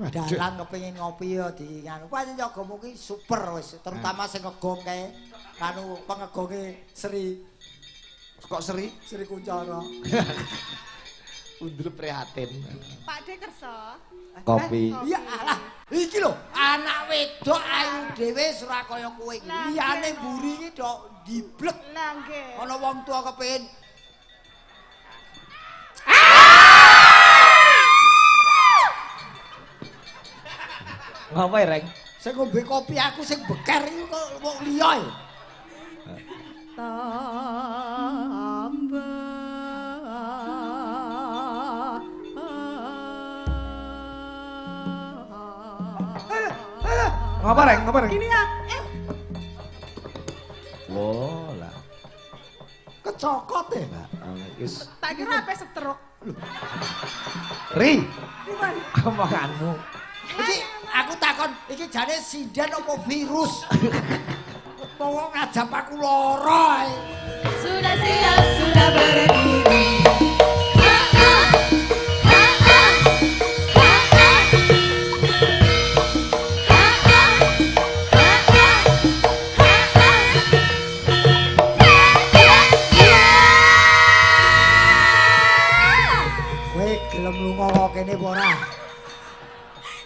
dalan kepengin ngopi ya di nganu. Kuwi nyagamu ki super wis, terutama sing ngegong kae anu pengegonge Sri. Kok Sri? Sri Kuncoro. Undur prihatin. Pak De kersa. Kopi. Iya alah, iki lho, anak wedok ayu dhewe ora kaya kowe iki. Liyane mburi iki tok diblek. Lah nggih. Ana wong tua kepengin Ngapain, Reng? sing ngombe kopi aku sing beker iki kok wong liya e. Ngapa, Reng? Ngapa, Reng? Ini ya. Wah, lah. Kecokot e. Wis. Tak kira apa setruk. Ri, Pripun? omonganmu. Iki aku takon iki jane sinden apa virus? Wong ngajap aku lara ae. Sudah siap, sudah berdiri. Kowe gelem lunga kok kene apa ora?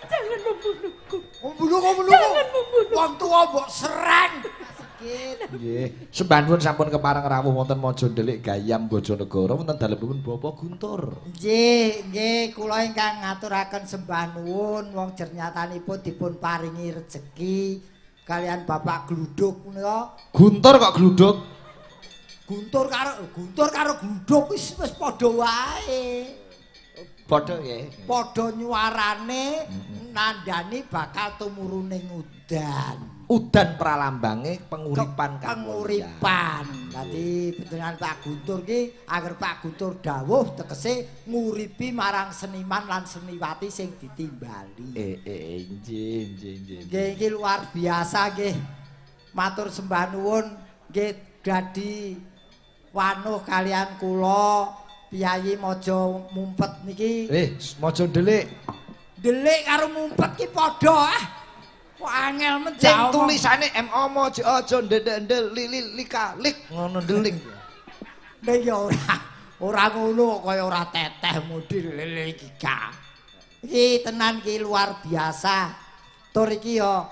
Jangan membunuhku. Membunuh. Jangan membunuh. Wong tuwa mbok serang. Sikit. Nggih, sembahipun sampun kepareng rawuh wonten Mojondelik Gayam Bojonegoro wonten dalemipun Bapak Guntur. Nggih, kula ingkang ngaturaken sembah nuwun wong jernyatanipun dipun paringi rejeki kalian Bapak Gluduk menika. Guntur kok gluduk? Guntur karo gluduk wis padha wae. Padha nggih. Padha nyuarane nandani bakal tumurune udan. Udan pralambange penguripan Penguripan. Dadi dengan Pak Guntur ki agar Pak Guntur dawuh tegese nguripi marang seniman lan seniwati sing ditimbali. Nggih. Nggih iki luar biasa nggih. Matur sembah nuwun nggih dadi wanuh kalian kula piyayi Maja Mumpet niki. Mojondelik. Delik karo mumpet ki padha ah. Kok angel men Sing jawab. tulisane MO Mojo aja ndendel lika lik ngono ndeling. Nek ya ora ngono kaya ora teteh mudi lele iki gak. Iki tenan ki luar biasa. Tur iki ya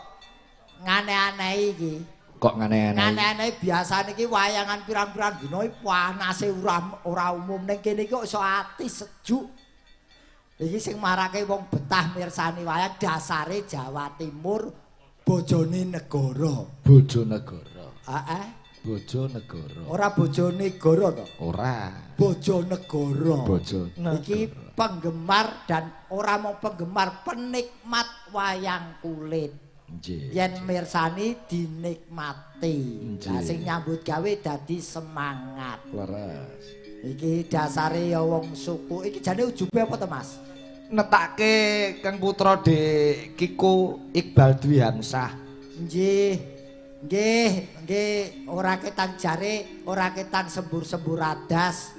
ngane-anehi iki. Kok ngane-ngane. Ngane-anehi biasane iki wayangan pirang-pirang dina iki panase ora umum ning kene iki kok iso ati sejuk. Iki sing marake wong betah mirsani wayang dasare Jawa Timur bojone negara. Bojonegoro. Heeh. Bojonegoro. Ora bojone negara to. Ora. Bojonegoro. Bojonegoro. Iki penggemar dan ora mau penggemar penikmat wayang kulit. Nggih. Yen mirsani dinikmati. Nggih. Lah sing nyambut gawe dadi semangat. Leres. Iki dasare ya wong suku. Iki jane ujube apa to, Mas? Netake Kang Putra de Kiko Iqbal Dwi Hamsah. Nggih, ora ketang jare, ora ketang sembur-sembur adas.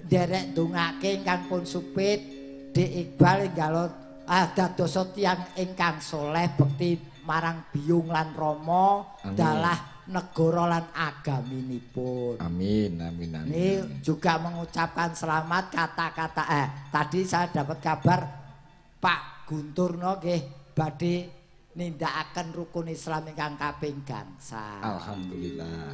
Derek ndongake ingkang pun supit Dik Iqbal enggal dadosa tiyang ingkang soleh bekti marang biyung lan rama dalah negara lan agaminipun. Amin. Ini juga mengucapkan selamat kata-kata tadi saya dapat kabar Pak Guntur nggih badhe nindakaken rukun Islam ingkang kaping gangsal. Alhamdulillah.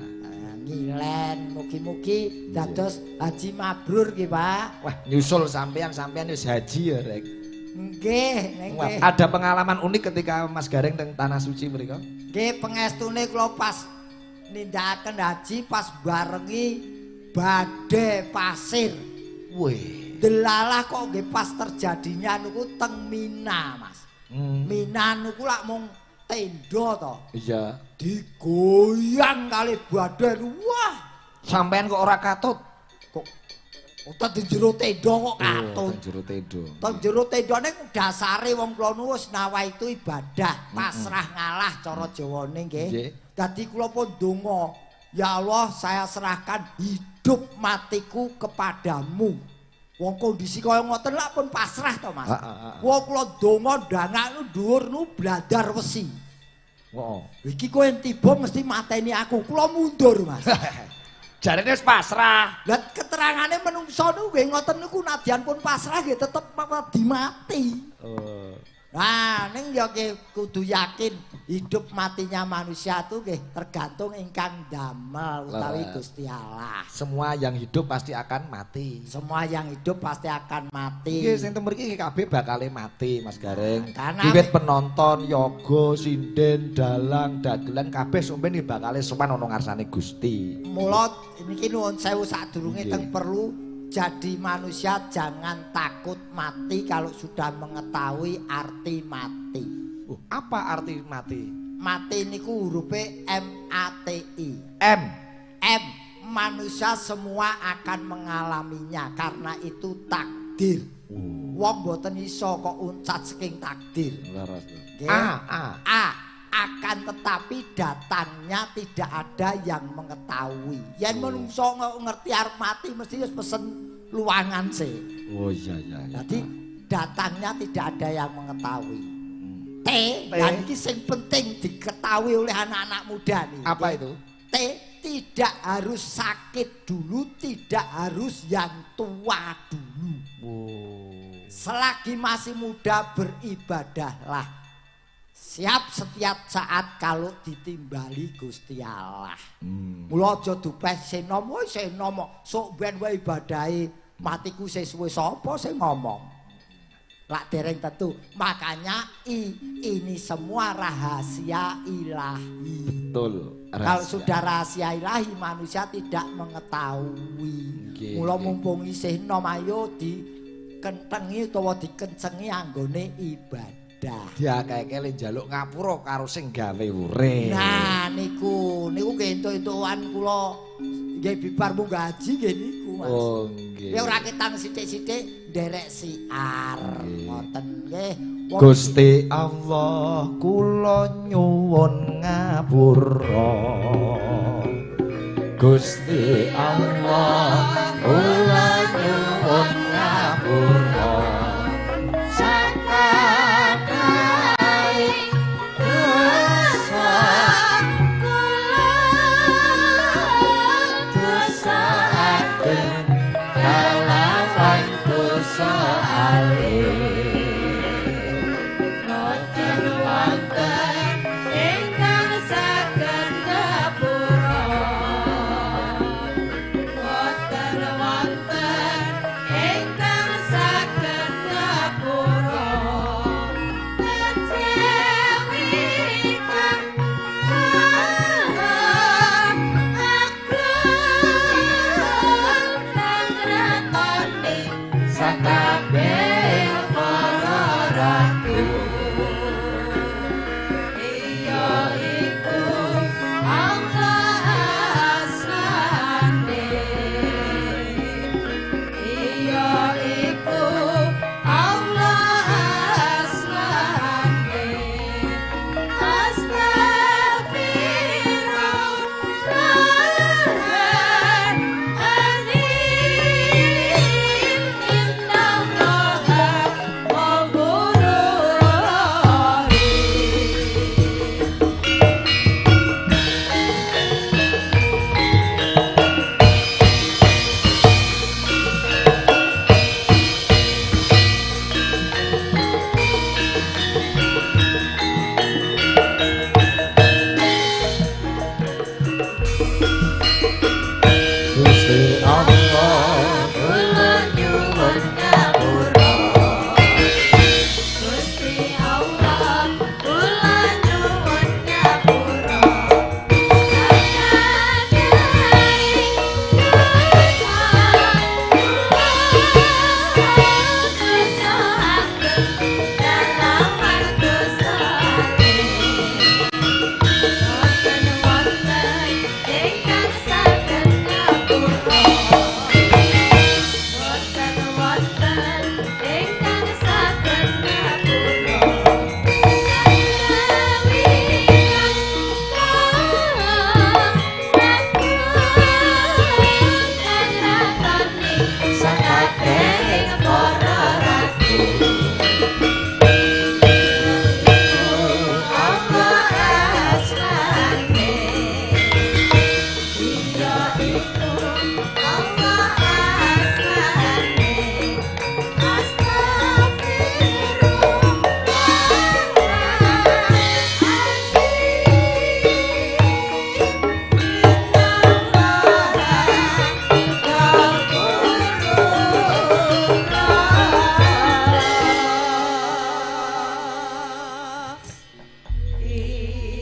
Ngilen mugi-mugi dados haji mabrur nggih, Pak. Wah, nyusul sampean wis haji ya, Rek. Nggih, nggih. Ada pengalaman unik ketika Mas Gareng teng tanah suci mriku? Nggih, pengestune kula pas nindakaken haji pas barengi badhe pasir. Wih. Delalah kok nggih pas terjadinya niku teng Mina, Mas. Mina niku lak mung tenda to. Iya. Digoyang kali badhe. Wah, Sampean kok ora katut? kok utek di jero tenda kok katut. Jero tenda. Teng jero tendane dasare wong kula nu wis nawaitu ibadah, pasrah ngalah cara Jawane nggih. Dadi kula pun donga, ya Allah saya serahkan hidup matiku kepadamu. Wong kondisi kaya ngoten lak pun pasrah to, Mas. Heeh. Wong kula donga ndangak nu dhuwur nu bladar wesi. Heeh. Iki kowe tiba mesti mateni aku. Kula mundur, Mas. Jarene wis pasrah. Lah keterangane menungso niku nggih ngoten niku nadyan pun pasrah nggih tetep mati. Nah, ning ya kudu yakin hidup matinya manusia itu nggih tergantung ingkang damel utawi Gusti Allah. Semua yang hidup pasti akan mati. Semua yang hidup pasti akan mati. Iki sing temen iki kabeh bakale mati, Mas Gareng. Karena- Wiwit penonton, yoga, sinden, dalang, dagelan kabeh sampeyan iki bakale sowan ana ngarsane Gusti. Mula niki nuwun sewu sadurunge Nggih. teng perlu jadi manusia jangan takut mati kalau sudah mengetahui arti mati. Apa arti mati? Mati niku hurufe MATI. M. M, manusia semua akan mengalaminya karena itu takdir. Wong mboten iso kok uncat saking takdir. Leres. Nggih. A. Akan tetapi datangnya tidak ada yang mengetahui. Yen menungso ngerti arep mati mesti wis pesen luangan sih. Oh iya. Jadi datangnya tidak ada yang mengetahui. T, T. dan ini yang penting diketahui oleh anak-anak muda nih. Apa itu? T, tidak harus sakit dulu, tidak harus yang tua dulu. Selagi masih muda beribadahlah. Siap setiap saat kalau ditimbali Gusti Allah. Mula aja dupeh senom sok ben wae ibadahe matiku sesuwe sapa sing ngomong. Lak dereng tentu. Makanya ini semua rahasia ilahi. Betul. Kalau sudah rahasia ilahi manusia tidak mengetahui. Nggih, Mula nggih. mumpung isih nom ayo dikentengi utawa dikencengi anggone ibadah. Dia kayak njaluk ngapura karo sing gawe urip. Nah niku entuk-entukan kula nggih bibar munggah haji nggih niku Mas. Oh nggih. Ya ora ketang sithik-sithik nderek siar ngoten nggih. Gusti Allah kula nyuwun ngapura. Gusti Allah kula nyuwun ngapura.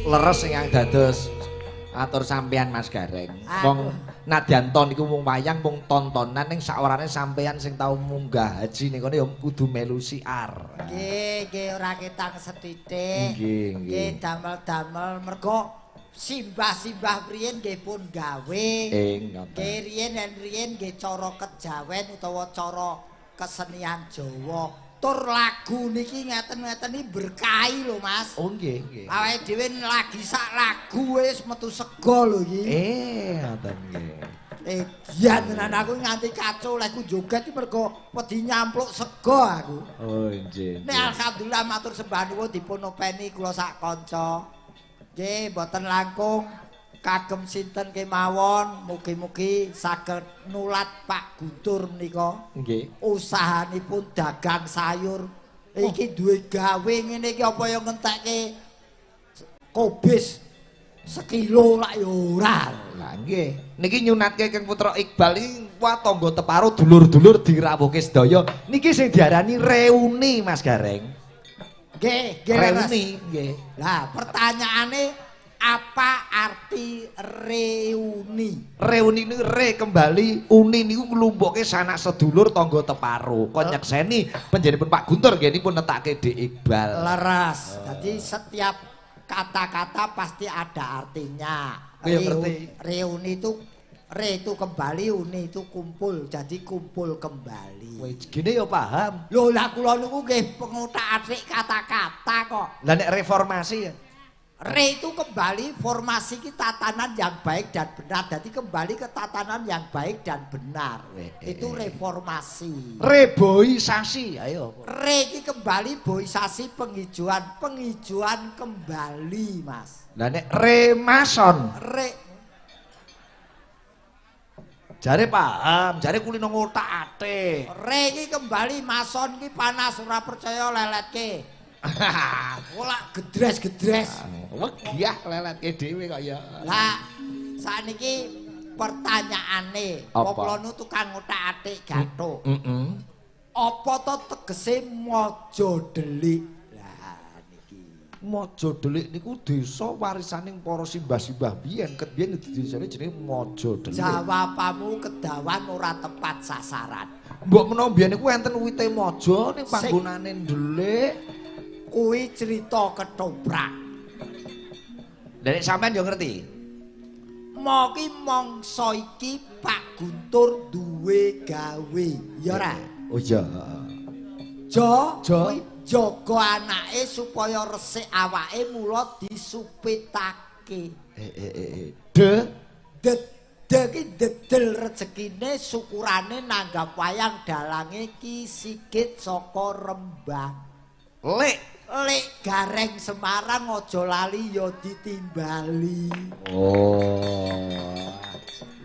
leres ingkang dados atur sampean Mas Gareng. Wong nadyan ton iku mung wayang mung tontonan ning sawarane sampean sing tau munggah haji niku ya kudu melu siar. Nggih, ora ketang sethithik. Nggih. Damel-damel mergo simbah-simbah riyen nggih pun gawe. Nggih riyen nggih cara kejawen utawa cara kesenian Jawa. Tur lagu niki ngeten-ngeten iki berkahi lho Mas. Oh nggih. Awake dhewe lagi sak lagu wis metu sego lho iki. Ngoten nggih. Dian tenan aku nganti kacau leku joget iki mergo wedi nyampluk sego aku. Oh nggih. Nek alhamdulillah matur sembah nuwun dipun openi kula sak kanca. Nggih, mboten langkung kagem sinten kemawon, mugi-mugi saged nulat Pak Guntur menika. Nggih. Usahanipun dagang sayur. Iki duwe gawe ngene iki apa ya ngentekke kobis sekilo lak ya ora. Lah nggih. Niki nyunatke Kang Putra Iqbal iki wah tangga teparo dulur-dulur dirawuhke sedaya. Niki sing diarani reuni Mas Gareng. Nggih, reuni nggih. Lah pertanyaane apa arti reuni? Reuni ini kembali, uni niku nglumpukke sanak sedulur tangga teparo. Kon nyekseni panjenenganipun Pak Guntur nggih nipun netake Dik Iqbal. Leres. Jadi setiap kata-kata pasti ada artinya. Reuni itu re itu kembali, uni itu kumpul. Jadi kumpul kembali. Wih, gini ya paham. Lho lah kula niku nggih pengutak-atik kata-kata kok. Lah nek reformasi ya. Re itu kembali formasi kita tatanan yang baik dan benar. Jadi kembali ke tatanan yang baik dan benar. Itu reformasi. Reboisasi, ayo. Re ini kembali boisasi penghijauan kembali, Mas. Lah nek remason. Jare paham, jare kulino ngotak-atik. Re ini kembali mason ini panas ora percaya leletke. Ora gedres-gedres. Wegah leletke dhewe kok ya. Lah sakniki pertanyaane, kula nu tukang ngotak-atik gathuk. Apa to tegese maja delik? Lah niki. Maja delik niku desa warisaning para simbah-simbah biyen. Ket biyen desane jenenge Maja Delik. Jawabanmu kedawan ora tepat sasaran. Mbok menawa biyen niku enten wite maja ning panggonane delik. Kuwi cerita ketoprak. Nek sampean yo ngerti. Moki mangsa iki Pak Guntur duwe gawe, ya ora? Oh iya. Kuwi jaga anake supaya resik awake mula disupitake. Ki dedel rezekine syukurane nanggap wayang dalange Ki Sigit saka Rembang. Lek Gareng Semarang aja lali ya ditimbali. Oh.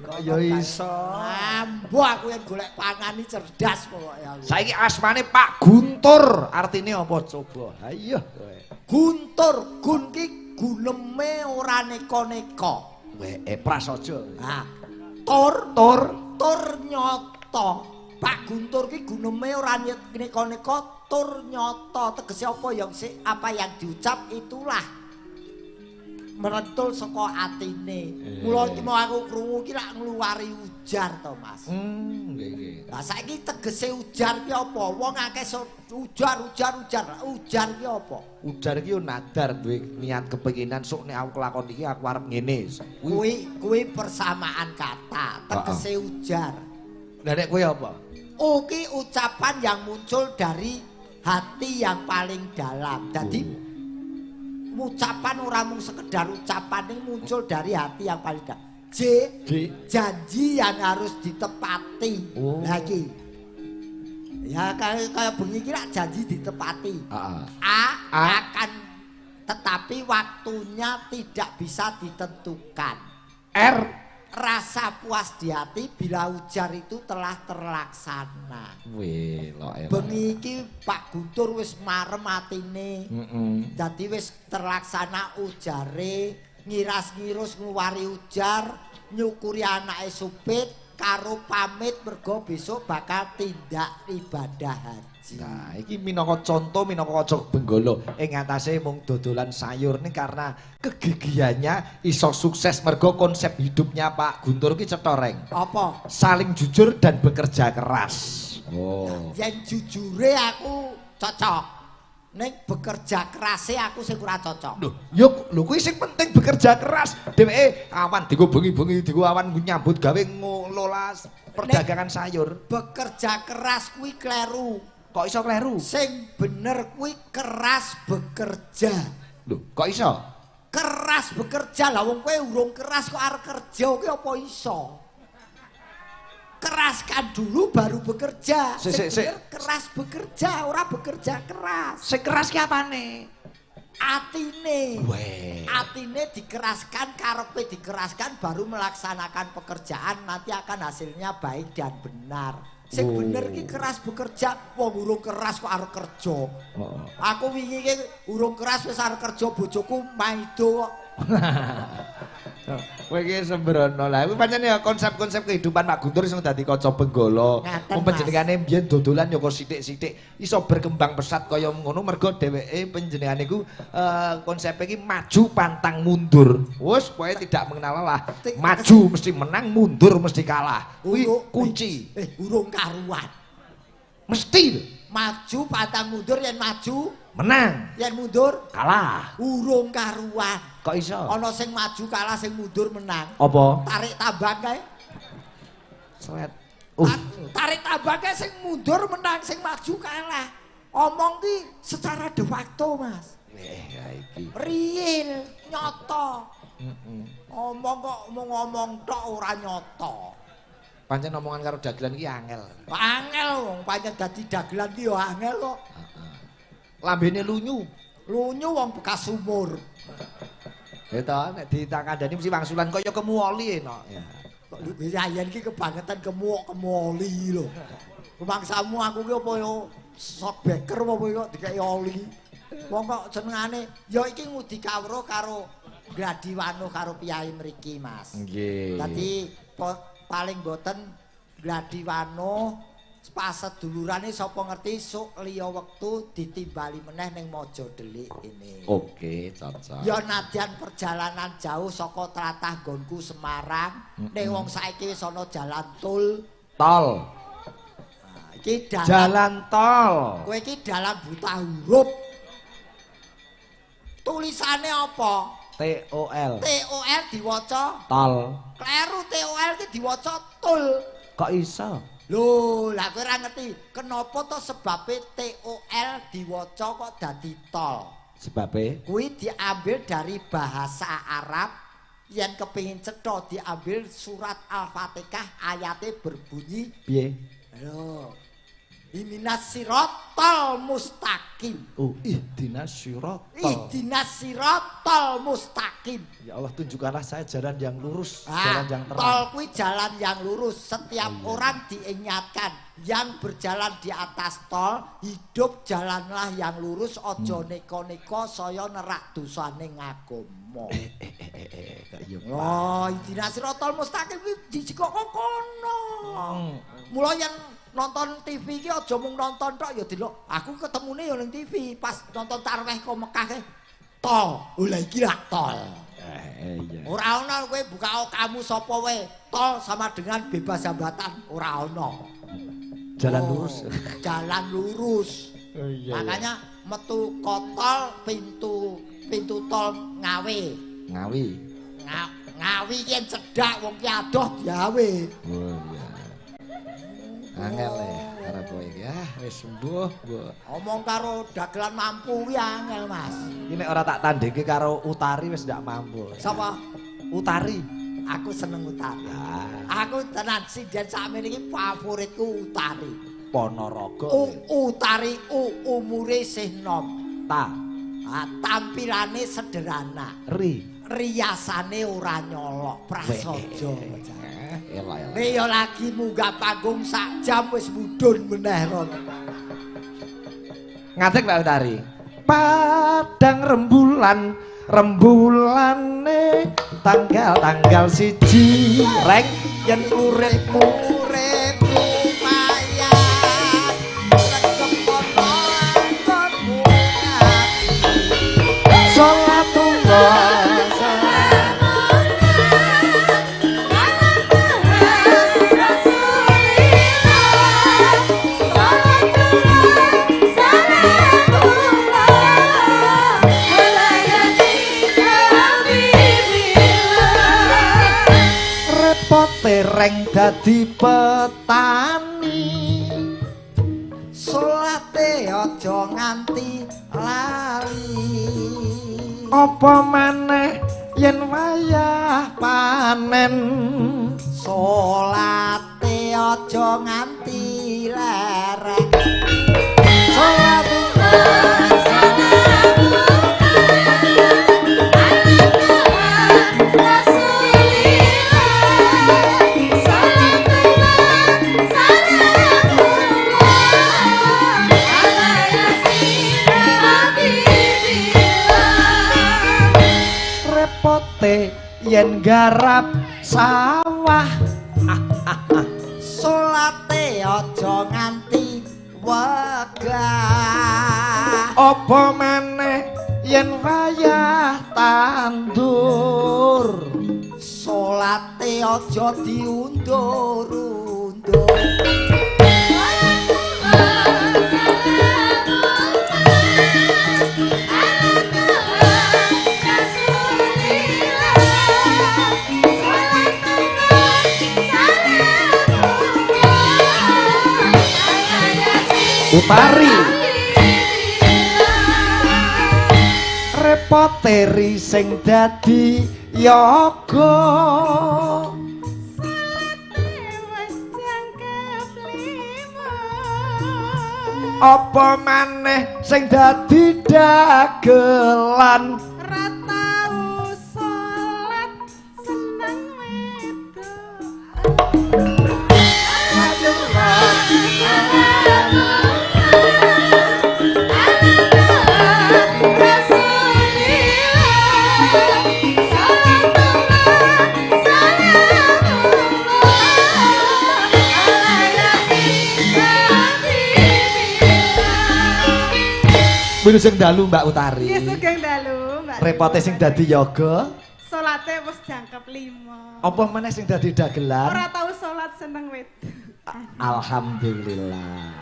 Kaya iso. Ambo aku yen golek pangan iki cerdas pokoke aku. Saiki asmane Pak Guntur, artine apa coba? Ayo kowe. Guntur, gun ki guneme ora neka-neka. Prasaja. Ha. Tur nyata. Pak Guntur ki guneme ora neka-neka, tur nyata. Tegese apa yang diucap itulah merentul saka atine. Mula iki mau aku krungu ki lak ngluwari ujar to, Mas. Nggih. Lah saiki tegese ujar ki apa? Wong akeh ujar. Ujar ki apa? Ujar ki yo nadar duwe niat kepinginan sok nek aku kelakon iki aku arep ngene. Kuwi persamaan kata, tegese ujar. Lah nek kowe apa? Ki ucapan yang muncul dari hati yang paling dalam. Jadi ucapan ora mung sekedar ucapan ini muncul dari hati yang paling dalam. Janji yang harus ditepati. Lagi. Ya kayak bengi iki lak janji ditepati. Akan tetapi waktunya tidak bisa ditentukan. Rasa puas di hati bila ujar itu telah terlaksana. Bengi iki Pak Guntur wis marem atine. Dadi wis terlaksana ujare, ngiras-ngirus ngluwari ujar, nyukuri anake supit, karo pamit mergo besok bakal tindak ibadah haji. Nah, iki minangka conto minangka Aja Benggala ing atase mung dodolan sayur ning karena kegigihannya iso sukses mergo konsep hidupnya Pak Guntur ki cetoreng. Apa? Saling jujur dan bekerja keras. Oh. Yen jujure aku cocok. Ning bekerja kerasnya aku sing ora cocok. Lho kuwi sing penting bekerja keras. Dheweke awan digo bengi-bengi digo awan nyambut gawe ngelola perdagangan sayur. Bekerja keras kuwi kleru. Kok iso kleru? Sing bener kuwi keras bekerja. Lho, kok iso? Keras bekerja lah wong kowe urung keras kok arep kerja kuwi apa iso? Keraskan dulu baru bekerja. Sing bener keras bekerja, ora bekerja keras. Sing keras ki apane? Atine. Weh. Atine dikeraskan, karepe dikeraskan baru melaksanakan pekerjaan nanti akan hasilnya baik dan benar. Sing bener ki keras bekerja, wong urung keras kok arep kerja. Aku wingi ki urung keras wis arep kerja bojoku maido kok. Kowe iki sembrono lah. Kuwi pancen ya konsep-konsep kehidupan Pak Guntur sing dadi kaca benggala. Wong panjenengane mbiyen dodolan ya kok sithik-sithik iso berkembang pesat kaya ngono mergo dheweke panjenengane iku konsepe iki maju pantang mundur. Wes pokoke tidak mengenal lelah. Maju mesti menang, mundur mesti kalah. Kuwi kunci. Urung karuan. Mesti lho. Maju pantang mundur yen maju menang. Yen mundur kalah. Urung karuan. Kok iso? Ana sing maju kalah, sing mundur menang. Apa? Tarik tambang kae. Sret. Tarik tambang kae sing mundur menang, sing maju kalah. Omong ki secara de facto, Mas. Ya iki. Real, nyata. Omong kok mung ngomong tok ora nyata. Pancen omongan karo dagelan iki angel. Angel wong pancen dadi dagelan ki yo angel kok. Lambene lunyu. Lunyu wong bekas sumur. Itu nek ditangandani mesti wangsulan kaya kemuoli enak ya. Kok yayan iki kebangetan kemuoli lho. Rumangsamu aku ki apa yo sok beker apa kok dikeki oli. Wong kok jenengane ya iki ngudi kawruh karo Gladiwano karo piyai mriki, Mas. Nggih. Dadi paling boten Gladiwano pas sedulurane sapa ngerti sok liya wektu ditimbali meneh ning Mojo Delik ini. Oke, cocok. Ya nadyan perjalanan jauh saka tlatah nggonku Semarang, ning wong saiki wis ana jalan tol. Tol. Nah, iki jalan tol. Kowe iki dalam buta huruf. Tulisane apa? TOL. TOL diwaca tol. Kleru TOL ki diwaca tul. Kok iso? Lho, lah kowe ora ngerti kenapa to sebabe TOL diwaca kok dadi tol? Sebabe kuwi diambil dari bahasa Arab yen kepengin cetha diambil surat Al-Fatihah ayate berbunyi piye? Lho. Ihdinas siratal mustaqim. Oh, ihdinas siratal. Ihdinas siratal mustaqim. Ya Allah, tunjukkanlah saya jalan yang lurus, jalan yang terang. Tol kuwi jalan yang lurus. Setiap orang diingatkan yang berjalan di atas tol, hidup jalanlah yang lurus, aja neko-neko saya nerak dosane ngagama. Oh, ihdinas siratal mustaqim kuwi dijikok kono. Mula yen nonton TV iki aja mung nonton tok ya delok. Aku ketemune ya ning TV pas nonton tarawih ke Mekah ke tol. Oh lah iki lah tol. Iya. Ora ana kowe buka kamu sapa wae. Tol sama dengan bebas hambatan ora ana. Jalan lurus. Jalan lurus. Oh, iya, makanya metu kotol pintu tol Ngawi. Ngawi. Ngawi yen cedhak wong ki adoh diawe. Oh iya. Angel arep kowe iki wis sembuh, Bu. Omong karo dagelan mampu kuwi angel, Mas. Iki nek ora tak tandheke karo Utari wis ndak mampu. Sapa? Utari. Aku seneng Utari. Ya. Aku tenan sinden sakmene iki favoritku Utari. Ponorogo. Utari umure isih nom. Tampilane sederhana. Riasane ora nyolok, prasaja. Elah. Ya lagi munggah panggung sak jam wis mudhun meneh rono. Ngatek Mbak Utari. Padang rembulan Rembulane tanggal siji reng yen uripmu lumayan regepono anggonmu salatullah tereng dadi petani salate aja nganti lali apa maneh yen wayah panen salate aja nganti lereng yen garap sawah salate aja nganti wegah apa maneh yen wayah tandur salate aja diundur-undur Utari repote ri sing dadi yoga apa maneh sing dadi dagelan ra tau salat seneng Wis sing dalu Mbak Utari. Iya sugeng dalu, Mbak. Repote sing dadi yoga. Salate wis jangkep 5. Apa meneh sing dadi dagelan? Ora tau salat seneng wit. Alhamdulillah.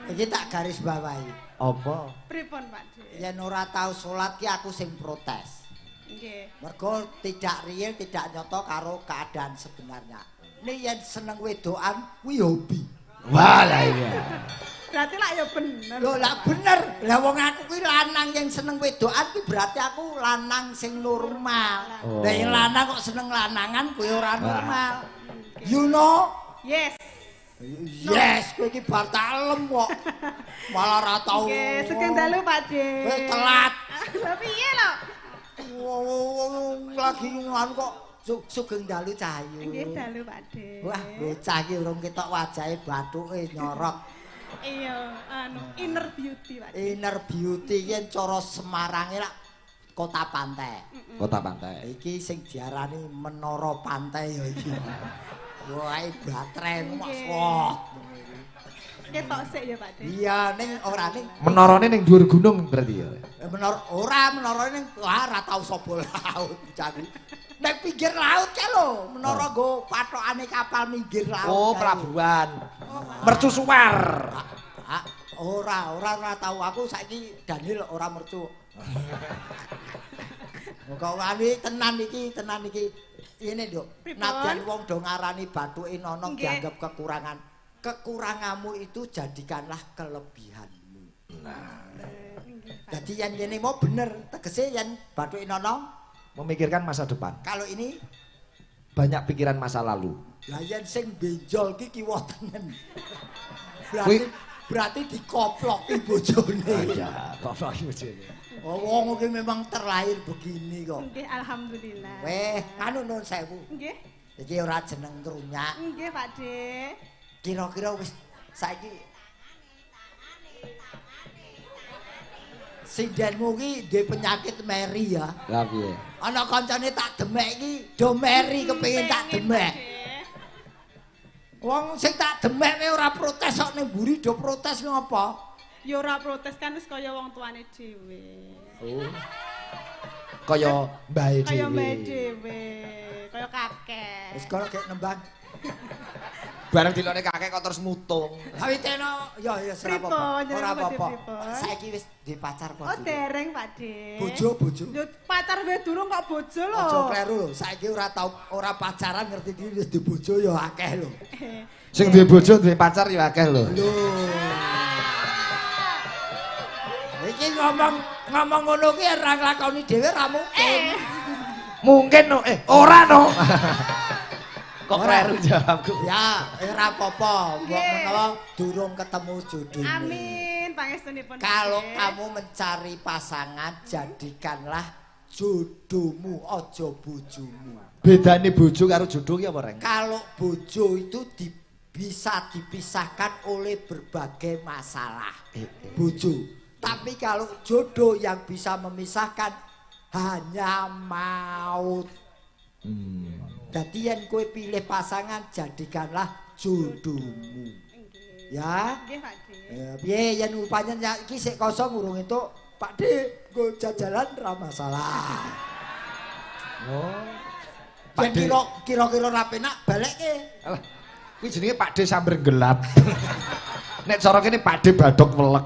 Iki tak garis bawahi. Apa? Pripun, Pak Dik? Yen ora tau salat ki aku sing protes. Nggih. Mergo tidak real, tidak nyoto karo keadaan sebenarnya. Ini yen seneng wedokan kuwi hobi. Wah lah iya. Berarti lah ya bener. Lho lah bener. Lah wong aku kuwi lanang yang seneng wedokan kuwi berarti aku lanang sing normal. Oh. Lah yang lanang kok seneng lanangan kuwi ora normal. You know? Yes. Yes, kowe iki bar talem kok. Malah ora tau. Nggih, sugeng dalu, Pak Dik. Wis telat. Lha piye lho? Lagi ngono kok sugeng dalu Cahayu. Nggih, dalu, Pak Dik. Wah, bocah iki urung ketok wajahe bathuke nyorok. Iya, inner beauty, Pak. Inner beauty yen cara Semarange lak kota pantai. Kota pantai. Iki sing diarani menara pantai ya iki. Wah, baterai mas wah. Ketok sik ya, Pak Dik. Iya, ning ora ning Menarane ning dhuwur gunung berarti ya. menara ning ora tau sapa laut cari. Nek pinggir laut kae lho, menara nggo pathokane kapal minggir laut. Oh, pelabuhan. Mercusuar. Ora tahu aku saiki Daniel ora mercu. Kok wani tenan iki. Ini Nduk. Nadyan wong do ngarani bathuke nono dianggap kekurangan. Kekuranganmu itu jadikanlah kelebihanmu. Nah. Jadi yang ini mau bener, tegese yang bathuke nono Memikirkan masa depan. kalau ini Banyak pikiran masa lalu. lah yang sing benjol ki kiwa tenen. Kuwi- Berarti dikoploki bojone. Ya, koploki bojone. Oh, wong iki memang terlahir begini kok. Nggih, alhamdulillah. Weh, anu nun sewu. Nggih. Iki ora jeneng trunyak. Nggih, Pak Dik. Kira-kira wis saiki sindenmu ki duwe penyakit meri ya. Lah piye? Ana kancane tak demek iki do meri kepengin tak demek. Wong sing tak demek kowe ora protes kok ning mburi do protes ngopo? Ya ora protes kan wis kaya wong tuane dhewe. Oh. Kaya mbahe dhewe. Kaya mbahe dhewe, kaya kakek. Wis kok kek nembang. Bareng dilone kakek kok terus mutung. Kawiteno ya ora apa-apa. Ora apa-apa. Saiki wis di pacar kok. Oh, dereng, Pak De. Bojo. Yo pacar wae durung kok bojo lho. Aja kleru lho. Saiki ora pacaran ngerti iki wis di bojo ya akeh lho. Sing duwe bojo duwe pacar ya akeh lho. Lho. Iki ngomong ngono ki ora nglakoni dhewe ora mungkin. Mungkin no, ora no. Kok kleru jawabku. Ya, ora apa-apa. Mbok menawa durung ketemu jodhone. Amin, pangestunipun. Kalau kamu mencari pasangan, jadikanlah jodohmu, aja bojomu. Bedane bojo karo jodoh ki apa, Reng? Kalau bojo itu bisa dipisahkan oleh berbagai masalah. Bojo. Tapi kalau jodoh yang bisa memisahkan hanya maut. Dadi yen kowe pilih pasangan jadikanlah jodohmu. Ya. Nggih, Pak De. Ya piye yen upanya iki sik kosong urung entuk, Pak De, nggo jajalan ra masalah. Oh. Pak De kira-kira ra penak balekke. Alah. Kuwi jenenge Pak De samber gelap. Nek cara kene Pak De badhok welek.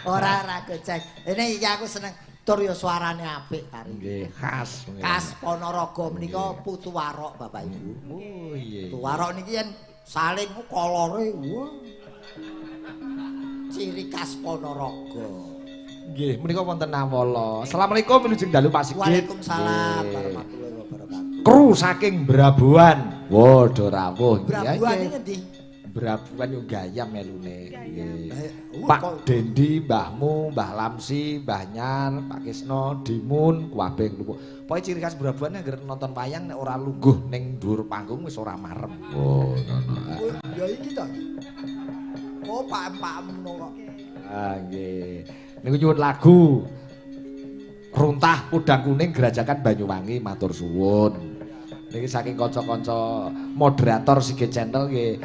Ora gocek. Ini iki aku seneng tur ya suarane apik kari. Nggih, khas. Khas Ponorogo menika Putu Warok Bapak Ibu. Oh iya. Putu Warok niki yen saling kolore wah. Ciri khas Ponorogo. Nggih, menika wonten Nawala. Asalamualaikum menuju dalu Pak Sigit. Waalaikumsalam warahmatullahi wabarakatuh. Kru saking Brabuan. Waduh rawuh. Brabuan iki ngendi? Brabuan yo gayam melune. Nggih. Kok- Pak Dendi, Mbahmu, Mbah Lamsi, Mbah Nyan, Pak Kisno, Dimun, kabeh lupuk. Pokoke ciri khas Brabuan nek nonton wayang nek ora lungguh ning dhuwur panggung wis ora marem. Oh, Oh, ya iki ta. Oh, pak-pakmu kok. ah nggih. Niku nyuwun lagu Runtah Udang Kuning Gerajakan Banyuwangi matur suwun. Niki saking kanca-kanca moderator Sigit Channel nggih,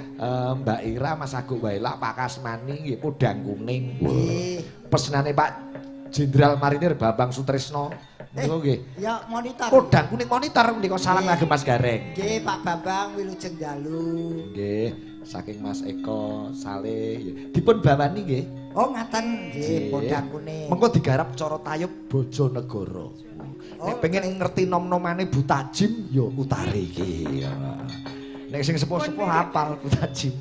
Mbak Ira, Mas Agung Waila, Pak Kasmani nggih Udang Kuning. Nggih. Pesenane Pak Jenderal Marinir Bambang Sutrisno. Niku nggih. Ya monitor. Udang Kuning monitor menika salam kagem Mas Gareng. Nggih, Pak Bambang Wilujeng Dalu. Nggih, saking Mas Eko Saleh dipun bawani nggih. Oh, ngaten nggih, Udang Kuning. Mengko digarap cara tayub Bojonegoro. Nek pengen ngerti nom-nomane Butajim ya utare iki. Nek sing sepuh-sepuh hafal Butajim.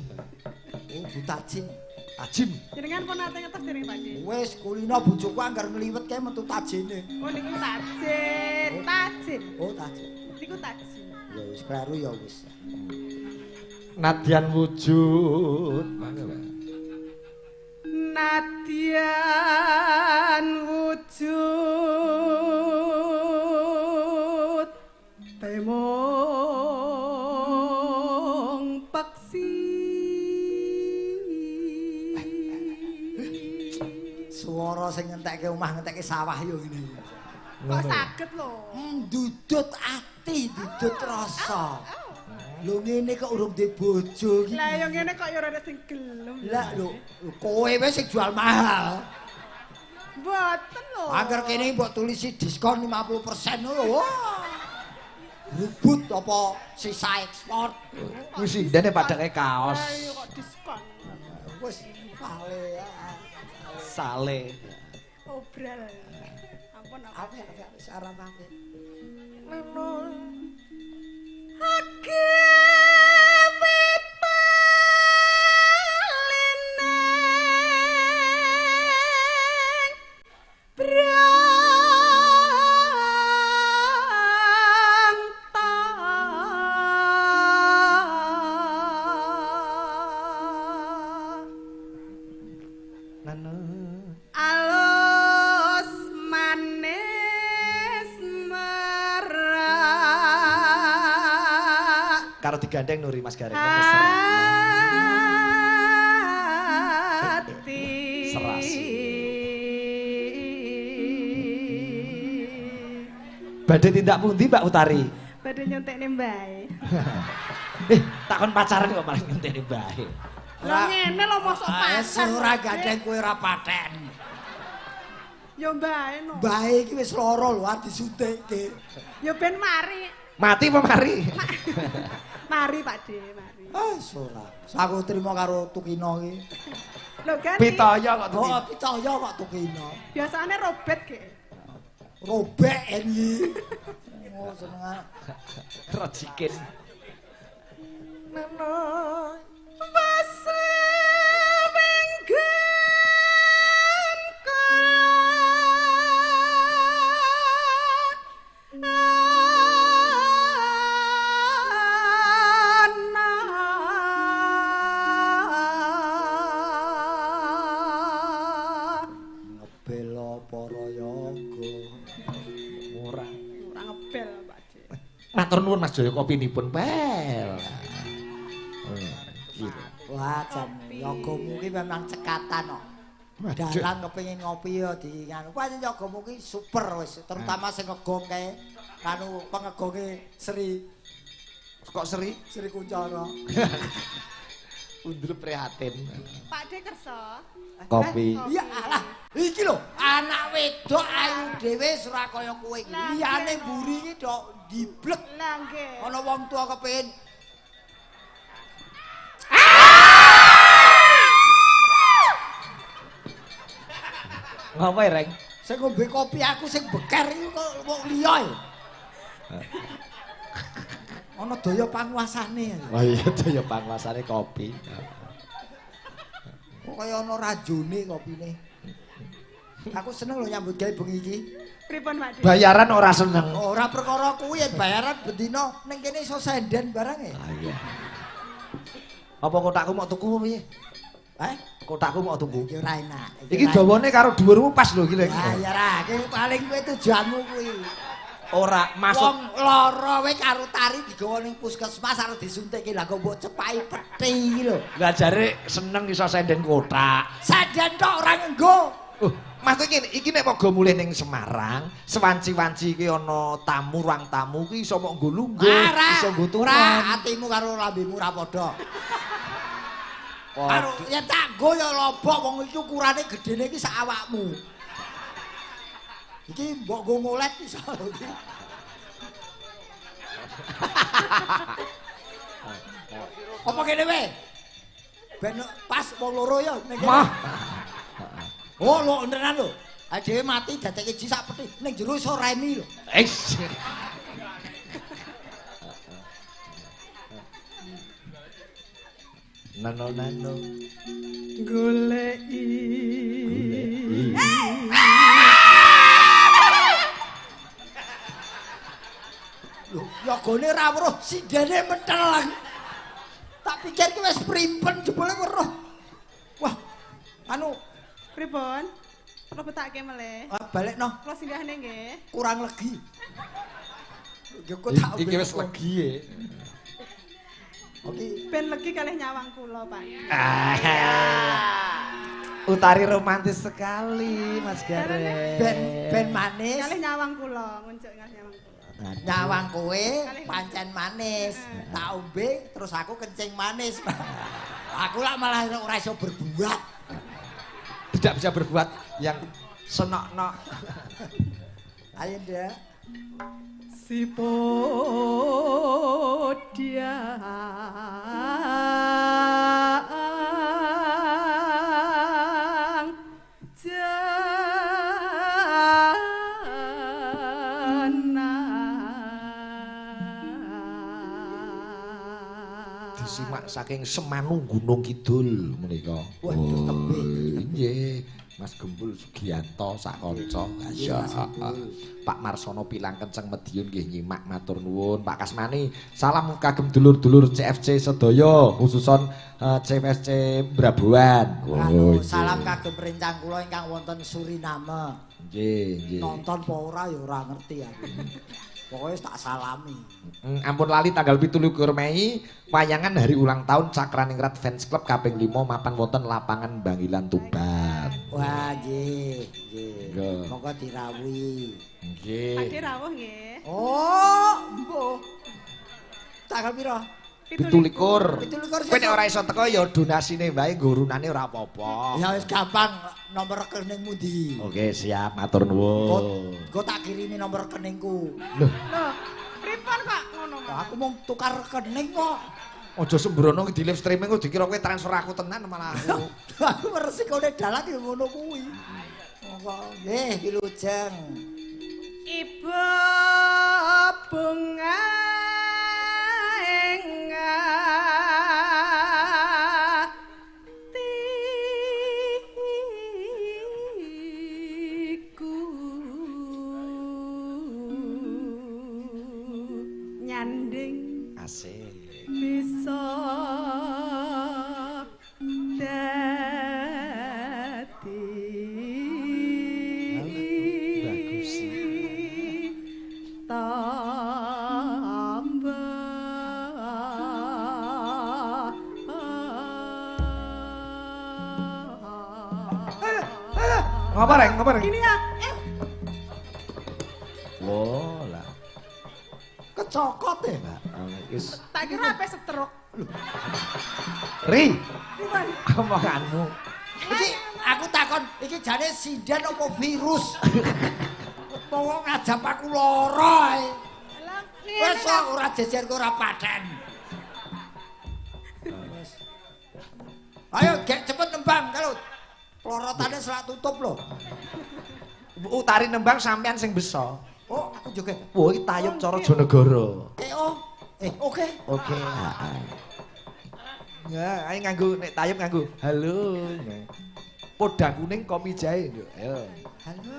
Oh, Butajim. Tajim. Jenengan pun nate ngetes dereng, Pak De. Wis kulino bojoku anggar ngliwet kae metu tajine. Oh, niku tajin. Oh, tajin. Niku tajin. Ya wis kleru ya wis. Nadyan wujud. Mangga, Pak. Nadyan wujud temong peksi. Swara sing ngentekke omah ngentekke sawah yo ngene. Kok saged lho. Dudut ati, dudut rasa. Lho ngene kok urung duwe bojo iki. Lah yo ngene kok yo ora sing gelem. Lah lho, kowe wis sing jual mahal. Mboten lho. Angger kene mbok tulisi diskon 50% lho. Wah. Rubut apa sisa ekspor. Kuwi sindene padake kaos. Ayo kok diskon. Wis kale ya. Sale. Obral. Ampun Apa wis arep apik. Alus manis merak Karo digandeng Nuri Mas Gareng. hati Serasi. Badhe tindak pundi Mbak Utari? Badhe nyontekne mbae. Takon pacaran kok malah nyenteni mbae. Lah ngene lho mosok pacar. Ora gandeng kowe ora paten. Ya mbae no. Mbae iki wis lara lho arep disuntikke. Ya ben mari. Mati apa mari? Mari Pakde, mari. Ora. Aku trimo karo Tukina iki. Lho kan. Pitaya kok tuh. Oh, pitaya kok Tukina. Biasane robet ge. Robek iki. Oh, seneng. Rojikin. Nana. Basa menggan ngebela para yoga. Ora ngebel Pakde. matur nuwun Mas Jaya kopinipun pel. Wah, jan yogamu ki memang cekatan kok. Dalan kepengin ngopi ya di nganu. Wah, yogamu ki super wis, terutama sing ngegong kae kanu pengegonge Sri. Kok Sri? Sri Kuncoro. Undul prihatin. Pakde kersa. Kopi. Iya alah, iki lho, anak wedok ayu dhewe ora kaya kowe. Liyane mburi iki tok diblek. Lah nggih. Ana wong tua kepengin Ngapa Reng? sing ngombe kopi aku sing beker iki kok wong liya. Ana daya panguasane. Oh iya daya panguasane kopi. Kok kaya ana rajone kopine. Aku seneng lho nyambut gawe bengi iki. Pripun Pakde? Bayaran ora seneng. Ora perkara kuwi bayaran bendina ning kene iso senden barang e. Ah iya. Apa kotakku mau tuku piye? Kotakku mau tuku. Ya ora enak. Iki dawane karo dhuwurmu pas lho iki lek. Ah ya ra, iki paling kowe tujuanmu kuwi. Ora masuk. Wong lara wae karo tari digawa ning puskesmas arep disuntikke lah kok mbok cepai pethi iki lho. Lah jare seneng iso senden kotak. Senden tok ora ngenggo. Mas iki nek moga mulih ning Semarang, sewanci-wanci iki ana tamu, ruang tamu iki iso mok nggo lungguh, iso nggo turun. Ora atimu karo lambemu ora padha. Karo yen tak nggo ya lobok wong iki ukurane gedene iki sak awakmu. Iki mbok nggo ngolet iso lho iki. Apa kene we? Ben pas wong loro ya ning kene. Mah. Oh, lho tenan lho. Ah dhewe mati dadekke ji sak peti ning jero iso remi lho. Eish. Nano. Goleki. Lho, yogane ra weruh, sindene menteleng. Tak pikir ki wis primpen jebule weruh. Wah, anu Pripun? Kula betake meleh. balekno Kula singgahne nggih. kurang legi. Yo kok tak Iki wis legi ya. Oke. Ben legi kalih nyawang kula, Pak. Utari romantis sekali, Mas Gareng. Ben manis. Kalih nyawang kula, ngunjuk kalih nyawang kula. Nyawang kowe pancen manis. Tak ombe terus aku kencing manis. Aku lah malah ora iso berbuat. Tidak bisa berbuat yang senok-nok. Ayo, Ndak. Si podiang Disimak saking Semanu Gunung Kidul menika. Waduh, tebih. Nggih, Mas Gembul Sugiyanto sak kanca. Pak Marsono Pilang Kenceng Medion nggih nyimak matur nuwun. Pak Kasmani, salam kagem dulur-dulur CFC sedaya, khususon CFC Brabuan. Salam kagem rencang kula ingkang wonten Suriname. Nggih. Nonton apa ora ya ora ngerti aku. Pokoknya tak salami. Ampun lali tanggal 17 Mei wayangan hari ulang tahun Cakraningrat Fans Club kaping 5 mapan wonten lapangan Bangilan Tuban. Wah, nggih, nggih. Monggo dirawuhi. Nggih. Badhe rawuh nggih. Oh, mbuh. Tanggal pira? 17. 17 Kowe nek ora iso teko ya donasine wae nggo runane ora apa-apa. Ya wis gampang, nomor rekeningmu ndi? Oke, siap, matur nuwun. Kok tak kirimi nomor rekeningku. Loh, Pripun kok ngono kok? Aku mau tukar rekening kok. aja sembrono di live streaming kok dikira kowe transfer aku tenan malah aku. Aku resikone dalan ya ngono kuwi. Monggo nggih wilujeng. Ibu bunga engatiku nyanding Asik. bisa dadi Bagus sih. Ngapa reng? Ngapa reng? Ini ya, Wah, lah. Kecokot ya. Mbak, wis. tak kira apa setruk. Ri, Pripun? omonganmu. Iki aku takon iki jane sinden apa virus? Mau ngajap aku lara ae. Lah, Wes kok ora jejer kok ora paten. Ayo gek cepet nembang kalau pelorotane selak tutup lho. Utari nembang sampean sing beso. Oh, aku juga. Wah, iki tayub cara Jonegoro. Oke. Oke, heeh. Ya, ayo nganggo nek tayub nganggo halo. Podang kuning kopi jahe, yo. Ayo. Halo.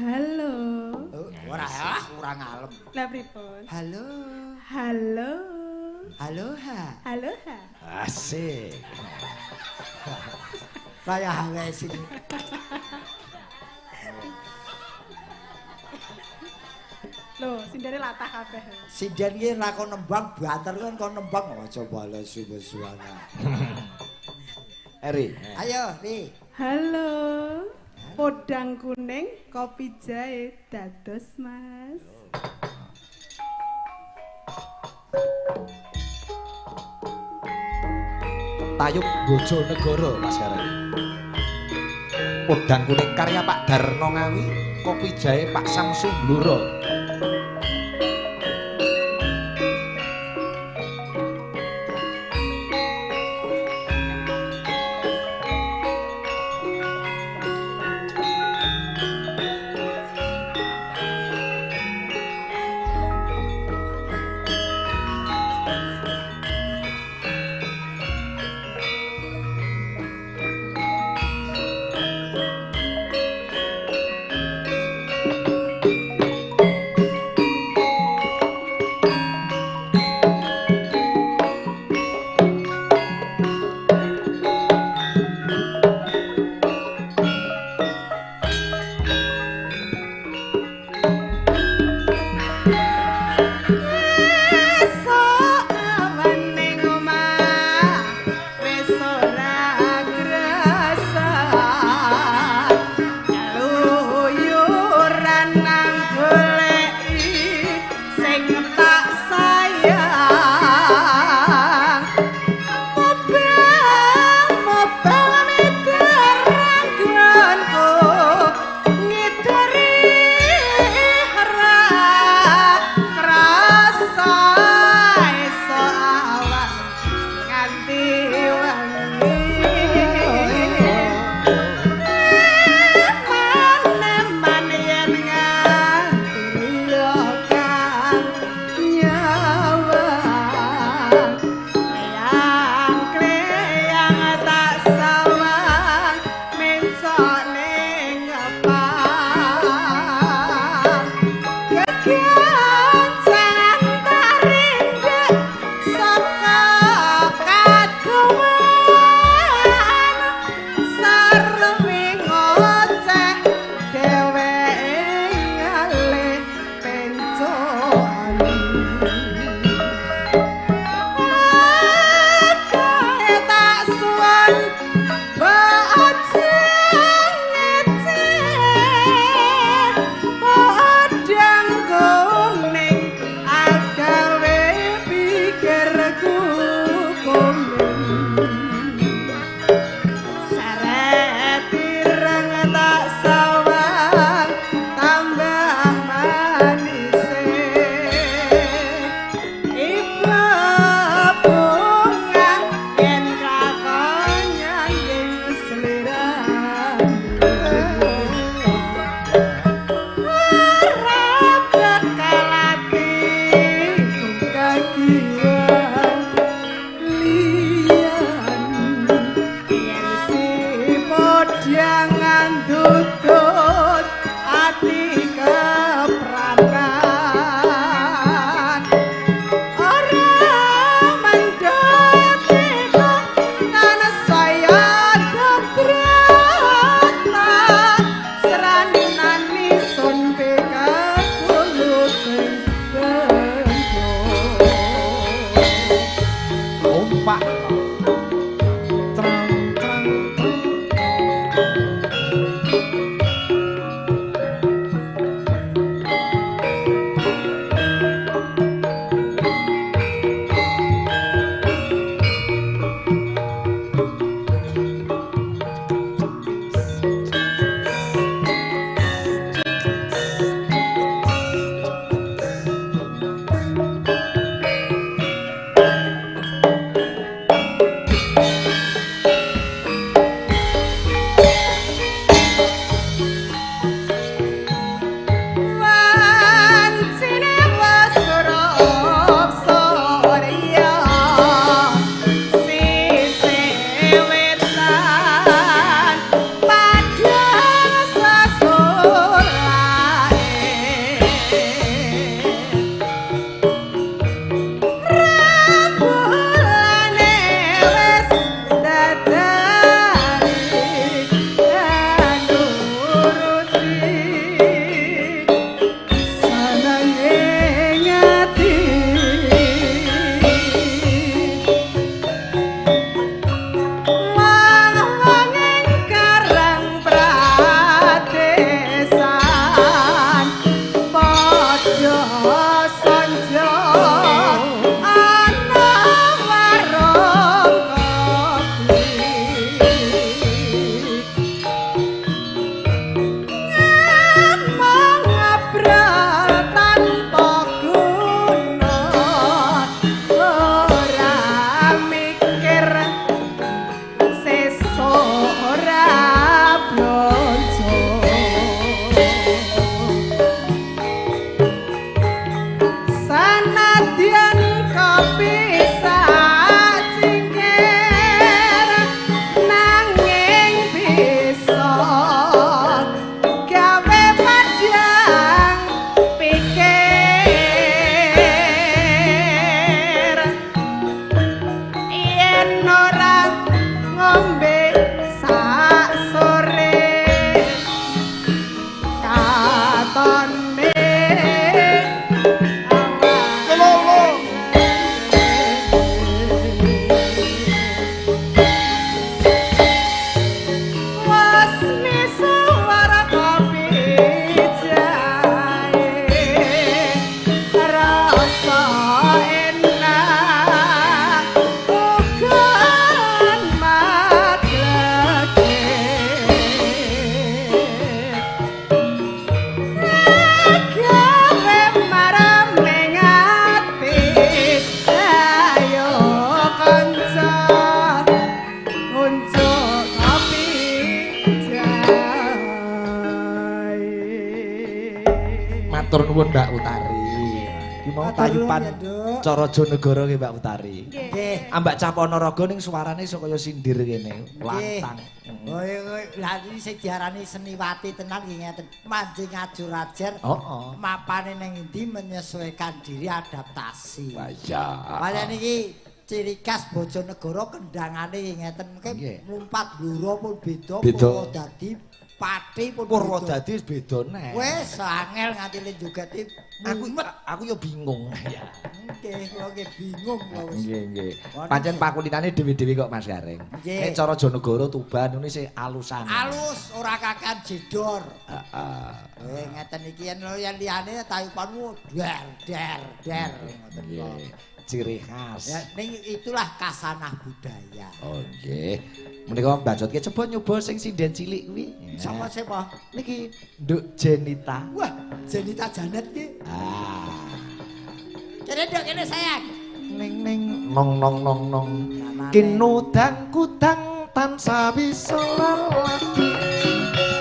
Halo. Ora kurang ngalem. Lah pripun? Halo. Halo. Aloha. Aloha. Asik. Kaya hawe sini. Loh, sindare latah kabeh. Sinden ki lakon nembang banter kan kon nembang aja bales suwana. Eri. Ayo, Ri. Halo. Podang kuning, kopi jahe dados, Mas. Tayub Bojonegoro Mas Karang. Podang kuning karya Pak Darno Ngawi, kopi jahe Pak Samsung Bluro. watone Matur nuwun Mbak Utari. Ki mau tayupan cara Jonegoro ki Mbak Utari. Nggih. Ambak Caponorogo ning suarane iso kaya sindir kene, lantang. Lah iki sing diarani seniwati tenan nggih ngeten. Manjing ajur-ajer. Mapane ning endi menyesuaikan diri adaptasi. Wah iya. Kaya niki ciri khas Bojonegoro kendangane ngeten mengke mlumpat bluro pun beda Purwodadi Pati pun Purwodadi wis beda nek. Wis angel nganti le joget aku yo bingung. Ya. Nggih, kula nggih bingung kula wis. Nggih. Pancen pakulinane dhewe-dhewe kok Mas Gareng. Nek cara Jonegoro Tuban ngene sih alusan. Alus ora kakan jedor. Heeh. Ngeten iki yen liyane tayupanmu der ngoten kok. Ciri khas. Ya ning itulah kasanah budaya. Oh nggih. Menika mbacotke coba nyoba sing sinden cilik kuwi. Sapa sapa? Niki Nduk Jenita. Wah, Jenita Janet ki. Kene Nduk kene sayang. Ning nong nong. Kinudang kudang tansah bisa lalati.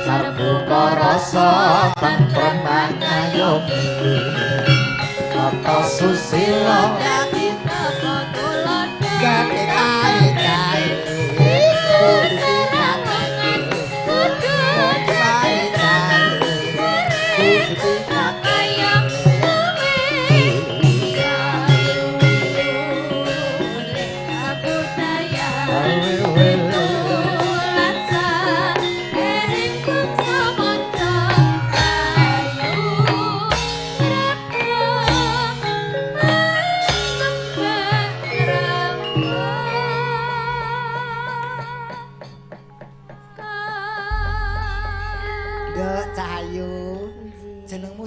Sarbuka rasa tentrem ngayomi. Kata susila dadi teko tulodo. Gati kae.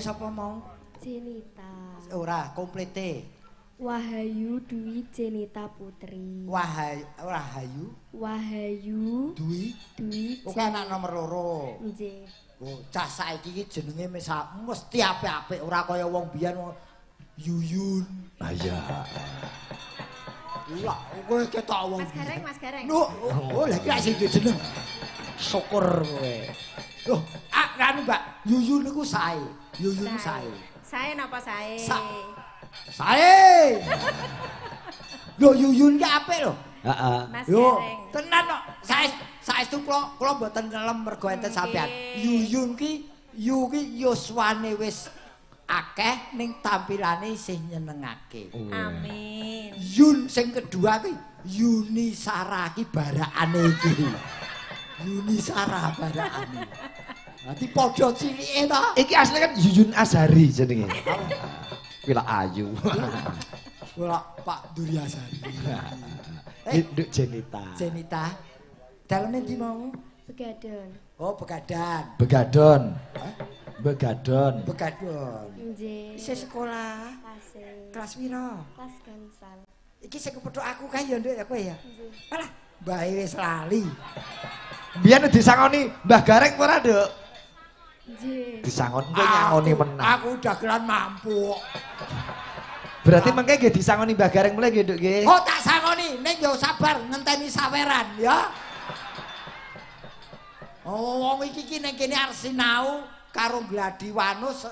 Sapa mau? Jenita. Ora komplete. Wahayu Dwi Jenita Putri. Wahayu Dwi. Oke anak nomor 2. Nggih. Oh, cah saiki iki jenenge mesti apik-apik ora kaya wong biyen Yuyun. Ah iya. Lah, kowe ketok wong. Mas Gareng. Oh, lha iki sing jeneng. Syukur kowe. Loh, kan Mbak, Yuyun niku sae. Yuyun sae. Sae napa sae? Sae. Lho Yuyun ki apik lho. Heeh. Mas Gareng. Tenan kok. Saestu kula mboten ngelem mergo enten sampean. Yuyun ki yuswane wis akeh ning tampilane isih nyenengake. Amin. Yun sing kedua ki Yuni Sarah ki barakane iki. Yuni Sarah barakane. Nanti padha cilike to. Iki asline kan Yuyun Azhari jenenge. Kuwi lak ayu. Ora Pak Duryasari. Nduk Jenita. Jenita. Daleme ndi mau? Begadon. Oh, Begadan. Begadon. Begadon. Nggih. Isih sekolah. Kelas piro? Kelas gansal. Iki sing kepethuk aku kae ya Nduk ya kowe ya. Alah, mbahe wis lali. Biyen disangoni Mbah Gareng ora, Nduk? Nggih. Disangon engko nyangoni menang. Aku dagelan mampu kok. Berarti mengke nggih disangoni Mbah Gareng mulai nggih, Nduk nggih. Oh, tak sangoni, ning yo sabar ngenteni saweran ya. Oh, wong iki ning kene arep sinau karo Gladiwanus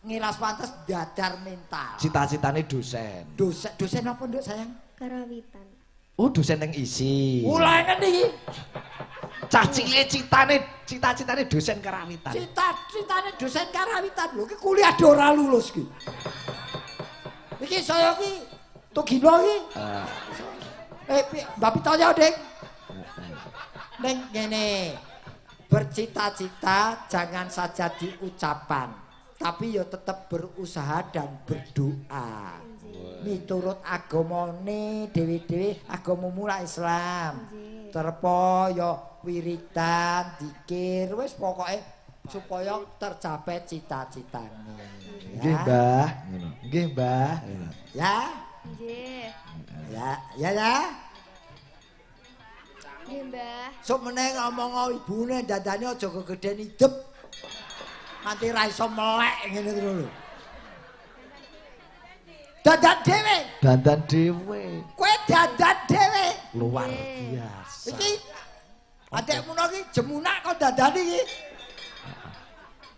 ngilas pantes dadar mental. Cita-citane dosen. Dosen apa, Nduk, sayang? Karawitan. Oh, dosen ning isi. Ulane iki. Cah cilik cita-citane dosen karawitan. Cita-citane dosen karawitan lho, iki kuliah do ora lulus iki. Iki saya iki Tugino iki. Mbak Pitaya, Dik. Ning ngene. Bercita-cita jangan saja di ucapan, tapi ya tetap berusaha dan berdoa. Miturut agamane dhewe-dhewe agamamu lah Islam. Terpo ya wiridan, zikir, wis pokoke supaya tercapai cita-citane. Nggih, Mbah. Nggih, Mbah. Ya. Nggih. Ya. Nggih, Mbah. Sok meneh ngomong ibune dandane aja kegeden idep. Nanti ra iso melek ngene terus lho. Dandan dhewe. Dandan dhewe. Kowe dandan dhewe. Luar biasa. Iki adekmu iki jemunak kok dandan iki.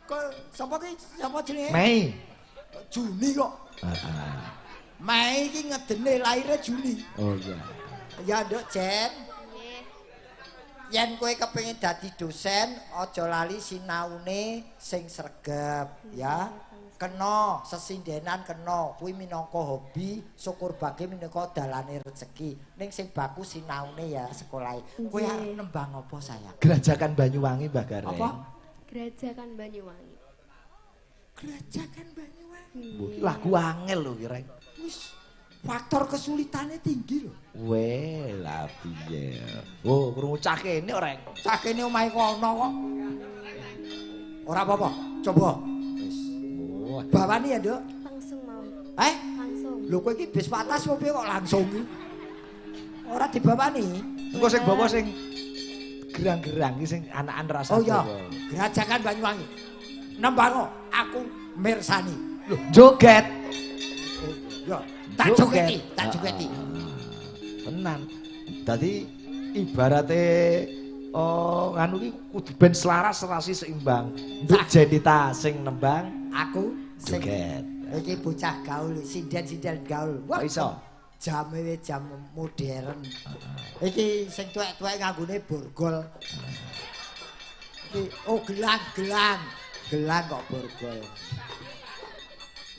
Kok sapa ki? Sapa jenenge? Mei. Juni kok. Mei iki ngedene laire Juni. Oh iya. Ya nduk Jen. Yen kowe kepengin dadi dosen, aja lali sinaune sing sregep ya. Kena sesindenan kena kuwi minangka hobi, syukur bagi minangka dalane rezeki. Ning sing bagus sinaune ya sekolahe. Kowe arep nembang apa sayang? Gerajakan Banyuwangi Mbah Gareng. Apa? Gerajakan Banyuwangi. Gerajakan Banyuwangi. Lagu angel lho ki Reng. Wis faktor kesulitannya tinggi lho. Weh, lah piye. Oh, krungu cah kene Reng. Cah kene omahe kono kok. Ora apa-apa, coba. Wis. Oh, bawani ya, Nduk? Langsung mau. Langsung. Lho kowe iki bis patas opo kok langsung iki? Ora dibawani. Engko sing bawa sing gerang-gerang iki sing anakan rasa. Oh iya, Gerajakan Banyuwangi. Nembang aku mirsani. Lho, joget. Yo, tak jogeti. Tenan. Dadi ibarate nganu ki kudu ben selaras serasi seimbang. Nduk Jenita sing nembang, aku sing joget. iki bocah gaul, sinden-sinden gaul. Kok iso? Jame jam modern. Iki sing tuwek-tuwek nganggone borgol. Iki gelang kok borgol.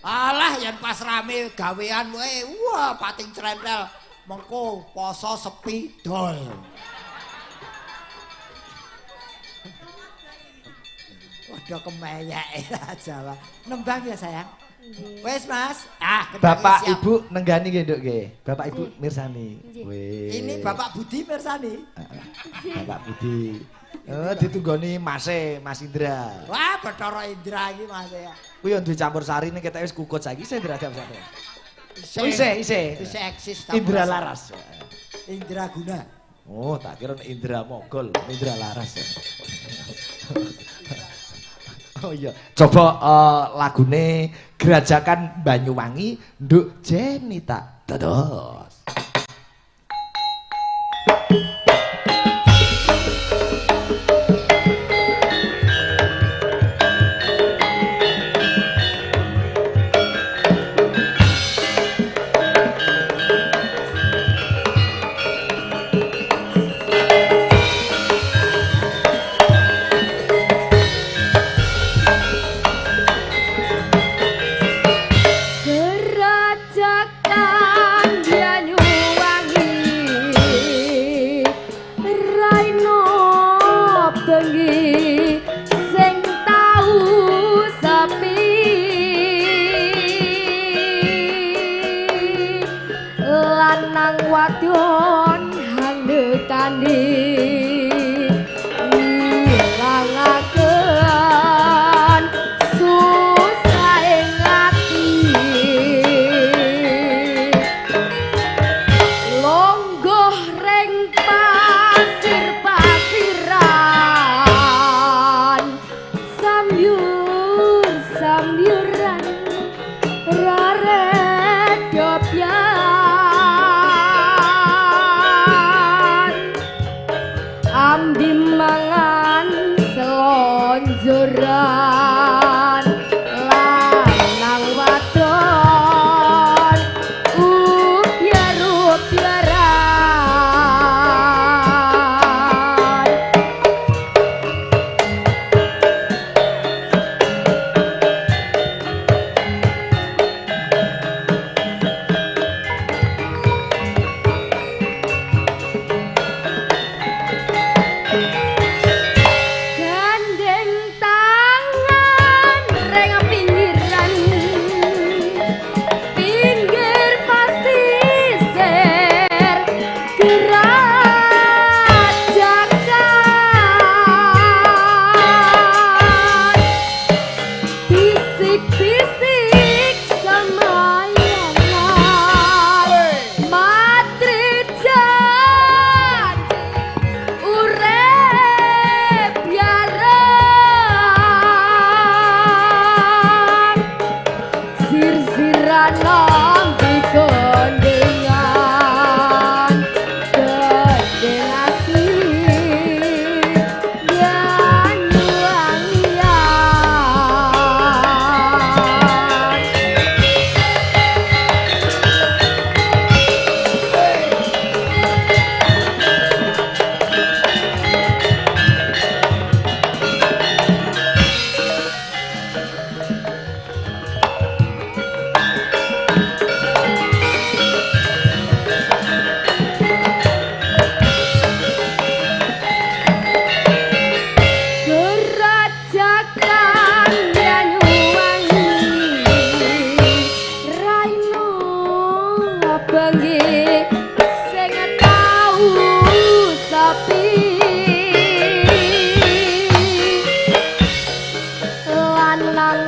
Alah yen pas rame gawean kowe, wah pating crentel. Mengko poso sepi dol. Waduh kemeyek Jawa. Nembang ya sayang. Wes Mas. Bapak siap. Ibu nenggani nggih Nduk nggih. Bapak Ibu mirsani. Weh. Ini Bapak Budi mirsani. Bapak Budi. Ditunggoni Mas Indra. Wah, Bathara Indra iki Mas ya. Kuwi yo duwe campur sari nek ketek wis kukut saiki Indra jam sampe. Isih eksis. Indra Laras. Indra Guna. Oh, tak kira Indra Mogol, Indra Laras. Oh iya, coba lagune Gerajakan Banyuwangi Nduk Jenita. Dados. Gerajakan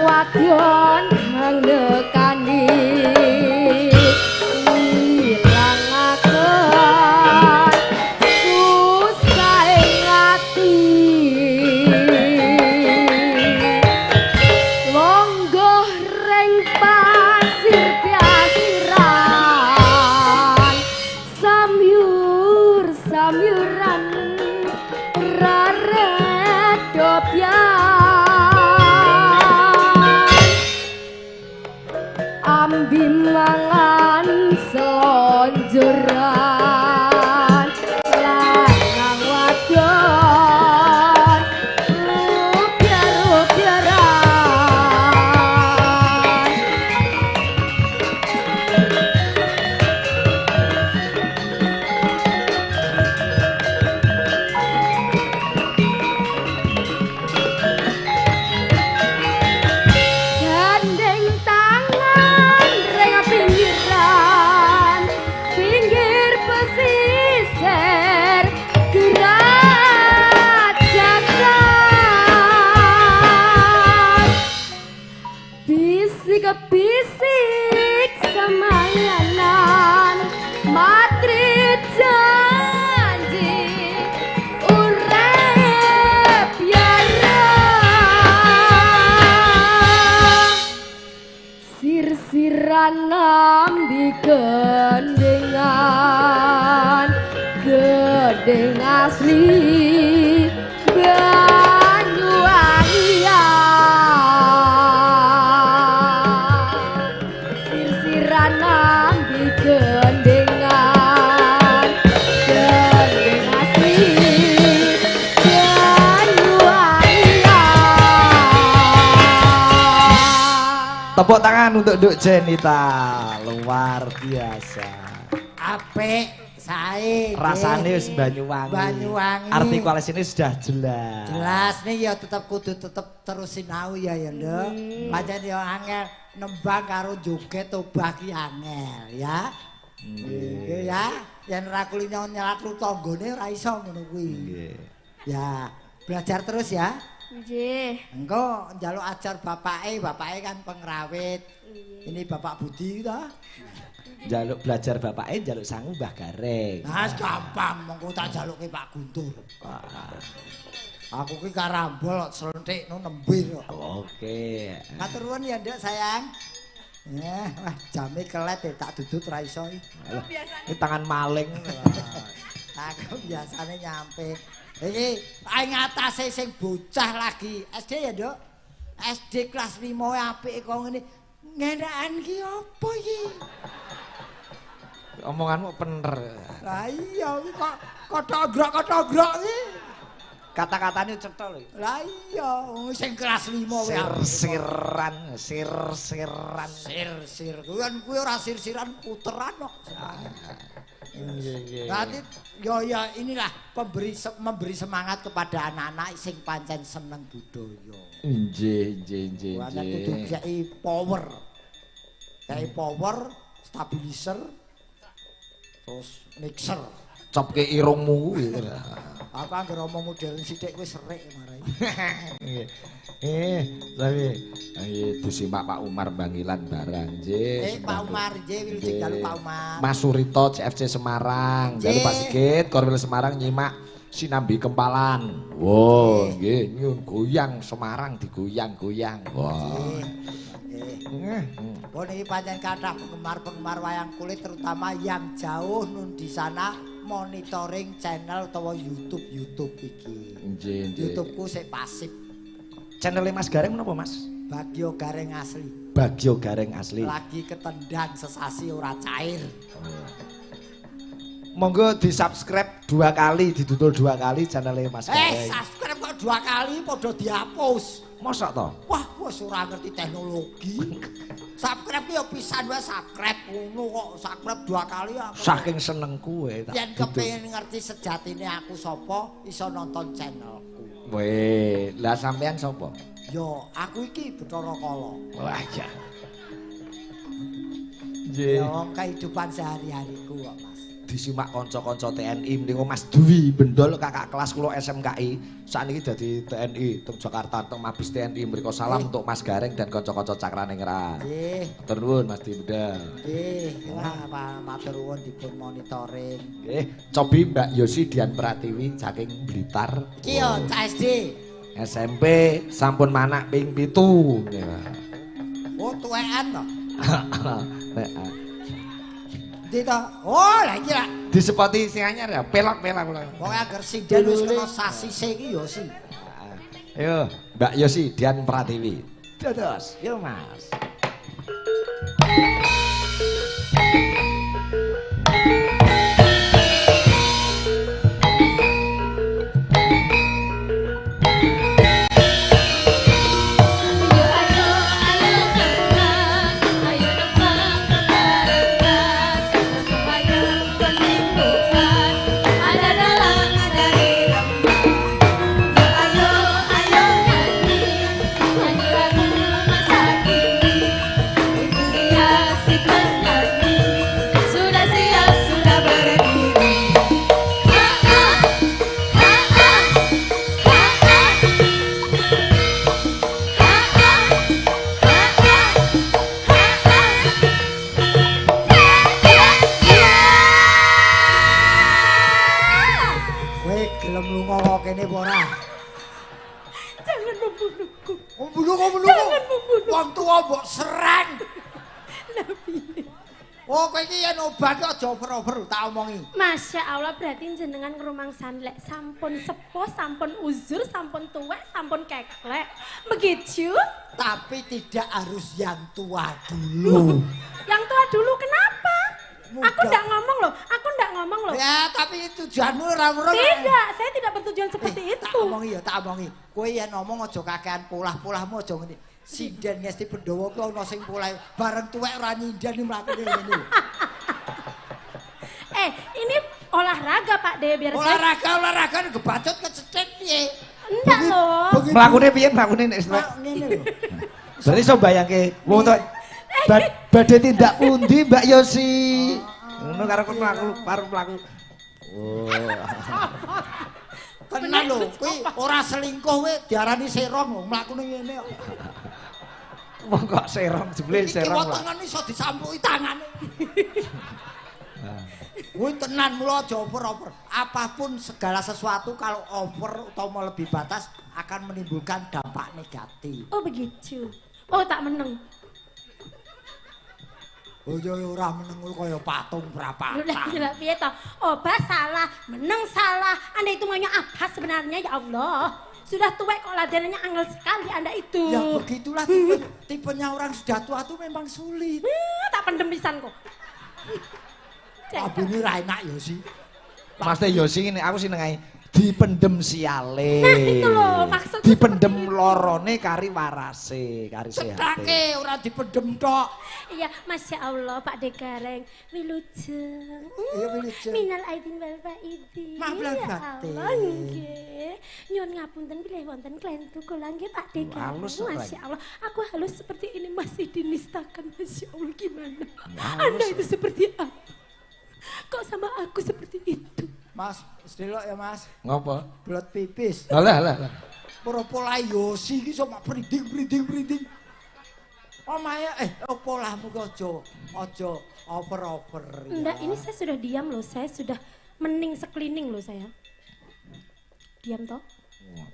wadon mangekani ilangaken susah ing ati longgoh reng pasir piasiran samyuran raredo ambi mangan selonjoran lanang wadon rupiah-rupiahan gandeng tangan reng pinggiran pinggir pesisir gerak jagat bisik-bisik semayanan matri janji urep yara sir-siran nambi gendengan gedeng asli Banyuwangian sir-siran nambi gendengan gedeng asli Banyuwangian Tepuk tangan untuk Duk Jenita. Luar biasa. Apik sae. Rasane wis Banyuwangi. Banyuwangi. Artikulasinya sudah jelas. Jelas nih ya tetep kudu tetep terus sinau ya Nduk. Pancen ya angel nembang karo joget obah ki angel ya. Nggih ya. Yen ora kulino nyelat tanggane ora iso ngono kuwi. Nggih. Ya, belajar terus ya. nggih Engko njaluk ajar bapake kan pengrawit. Ini Bapak Budi ta? Jaluk belajar bapake, jaluk sangu Mbah Gareng. Nah, gampang mengko tak jaluke Pak Guntur. Aku ki karambol selentik no nembir kok. Oke. Matur nuwun ya, Nduk sayang. Wah, jame kelet tak dudut ra iso iki. Ini tangan maling. Aku biasane nyampe. Iki ing atase sing bocah lagi SD ya, Nduk. SD kelas 5 apik kok ngene. Ngendakan ki apa iki? Omonganmu bener. Lah iya kok kotok-grok iki. Kata-katanya cetha lho. Lah iya, sing kelas 5 wae. Sir-siran. Sir. Kuwi ora sir-siran puteran kok. Berarti ya inilah memberi semangat kepada anak-anak sing pancen seneng budaya. Nggih. Ana kudu kei power. Kei power, stabilizer, terus mixer. Copke irungmu kuwi. Aku anggere omong modern sithik kowe serik marai. Tapi disimak Pak Umar Bangilan barang nggih. Pak Umar nggih wilujeng dalu Pak Umar. Mas Surito CFC Semarang, dalu Pak Sigit Korwil Semarang nyimak sinambi kempalan. Wow, nggih nyun goyang Semarang digoyang-goyang. Wah. Oh niki pancen kathah penggemar-penggemar wayang kulit terutama yang jauh nun di sana monitoring channel utawa YouTube iki. Nggih. YouTubeku sik pasif. Channelnya Mas Gareng menapa Mas? Bagio Gareng asli. Bagio Gareng asli. Lagi ketendang sesasi ora cair. Monggo di-subscribe 2 kali, ditutul 2 kali channelnya Mas Gareng. Subscribe kok 2 kali padha dihapus. Mosok to? Wah, wis ora ngerti teknologi. Subscribe ki ya pisan wae subscribe ngono kok subscribe 2 kali aku. Saking seneng kowe tak. Yen kepengin ngerti sejatine aku sapa, iso nonton channelku. Weh, lah sampean sapa? Yo, aku iki Bathara Kala. Wah, ya. Ya wong kehidupan sehari-hariku kok, Mas. disimak kanca-kanca TNI mending Mas Dwi Bendol kakak kelas kula SMKI sakniki dadi TNI teng Jakarta teng Mabes TNI mriku salam untuk Mas Gareng dan kanca-kanca Cakraningrat. Nggih. Matur nuwun Mas Dwi Bendol. Nggih, wah matur nuwun dipun monitoring. Nggih, cobi Mbak Yosi Dian Pratiwi saking Blitar. Iki yo SD. SMP sampun manak ping 7 nggih. Oh, tuwekan to. Ndi to? Oh, lah iki lah. Disepoti sing anyar ya, pelok-pelok kula. Wong agar sinden wis kena sasise iki yo si. Ayo, Mbak Yosi Dian Pratiwi. Dados, yo Mas. Oh, kowe iki yen obat aja over-over tak omongi. Masya Allah, berarti jenengan ngrumangsan lek sampun sepuh, sampun uzur, sampun tuwek, sampun keklek. Begitu? Tapi tidak harus yang tua dulu. Yang tua dulu kenapa? Aku ndak ngomong loh, Ya, tapi tujuanmu ora-ora. Tidak, saya tidak bertujuan seperti itu. Tak omongi. Kowe yen ngomong aja kakean polah-polahmu aja ngene. Sinden ngesti Pendowo ku ana sing polah bareng tuwek ora nyindan mlakune ngene. Ini olahraga Pak De biar olahraga kebacut kecetet piye? Enggak loh. Mlakune piye mlakune nek ngene lho. Berarti iso bayangke wong tuwek badhe tindak pundi Mbak Yosi. Ngono karo mlaku. Oh. Tenan lho, kuwi ora selingkuh kowe diarani serong mlakune ngene kok. Wong kok serong jebule serong. Iki tangan iso disampuki tangane. Kuwi tenan mulo aja over-over. Apapun segala sesuatu kalau over atau melebihi batas akan menimbulkan dampak negatif. Oh begitu. Oh tak meneng. Oh ya ora meneng kaya patung berapa. Udah piye toh? Obat salah, meneng salah. Anda itu maunya apa sebenarnya ya Allah? Sudah tua kok ladenannya angel sekali Anda itu. Ya begitulah tipenya orang sudah tua itu memang sulit. Tak pendem pisan kok. Abine ra enak ya sih. Mas Yosi ini aku seneng dipendem siale. Nah itu loh maksudnya. Dipendem lorone kari warase, kari sehate. Sedake ora dipendem tok. Iya, Masya Allah Pak De Gareng. Wilujeng. Iya wilujeng. Minal aidin wal faidin. Maaf ya Allah nggih. Nyuwun ngapunten bilih wonten klentu kula nggih Pak De Gareng. Masya Allah, aku halus seperti ini masih dinistakan. Masya Allah gimana? Anda itu seperti apa? Kok sama aku seperti itu? Mas, sedelok ya Mas. Ngopo? Blot pipis. Alah. Pola Yosi iki sok brinding. Omae polahmu kok aja over-over. Enggak, ini saya sudah diam loh. Saya sudah mening sekelining loh saya. Diam toh?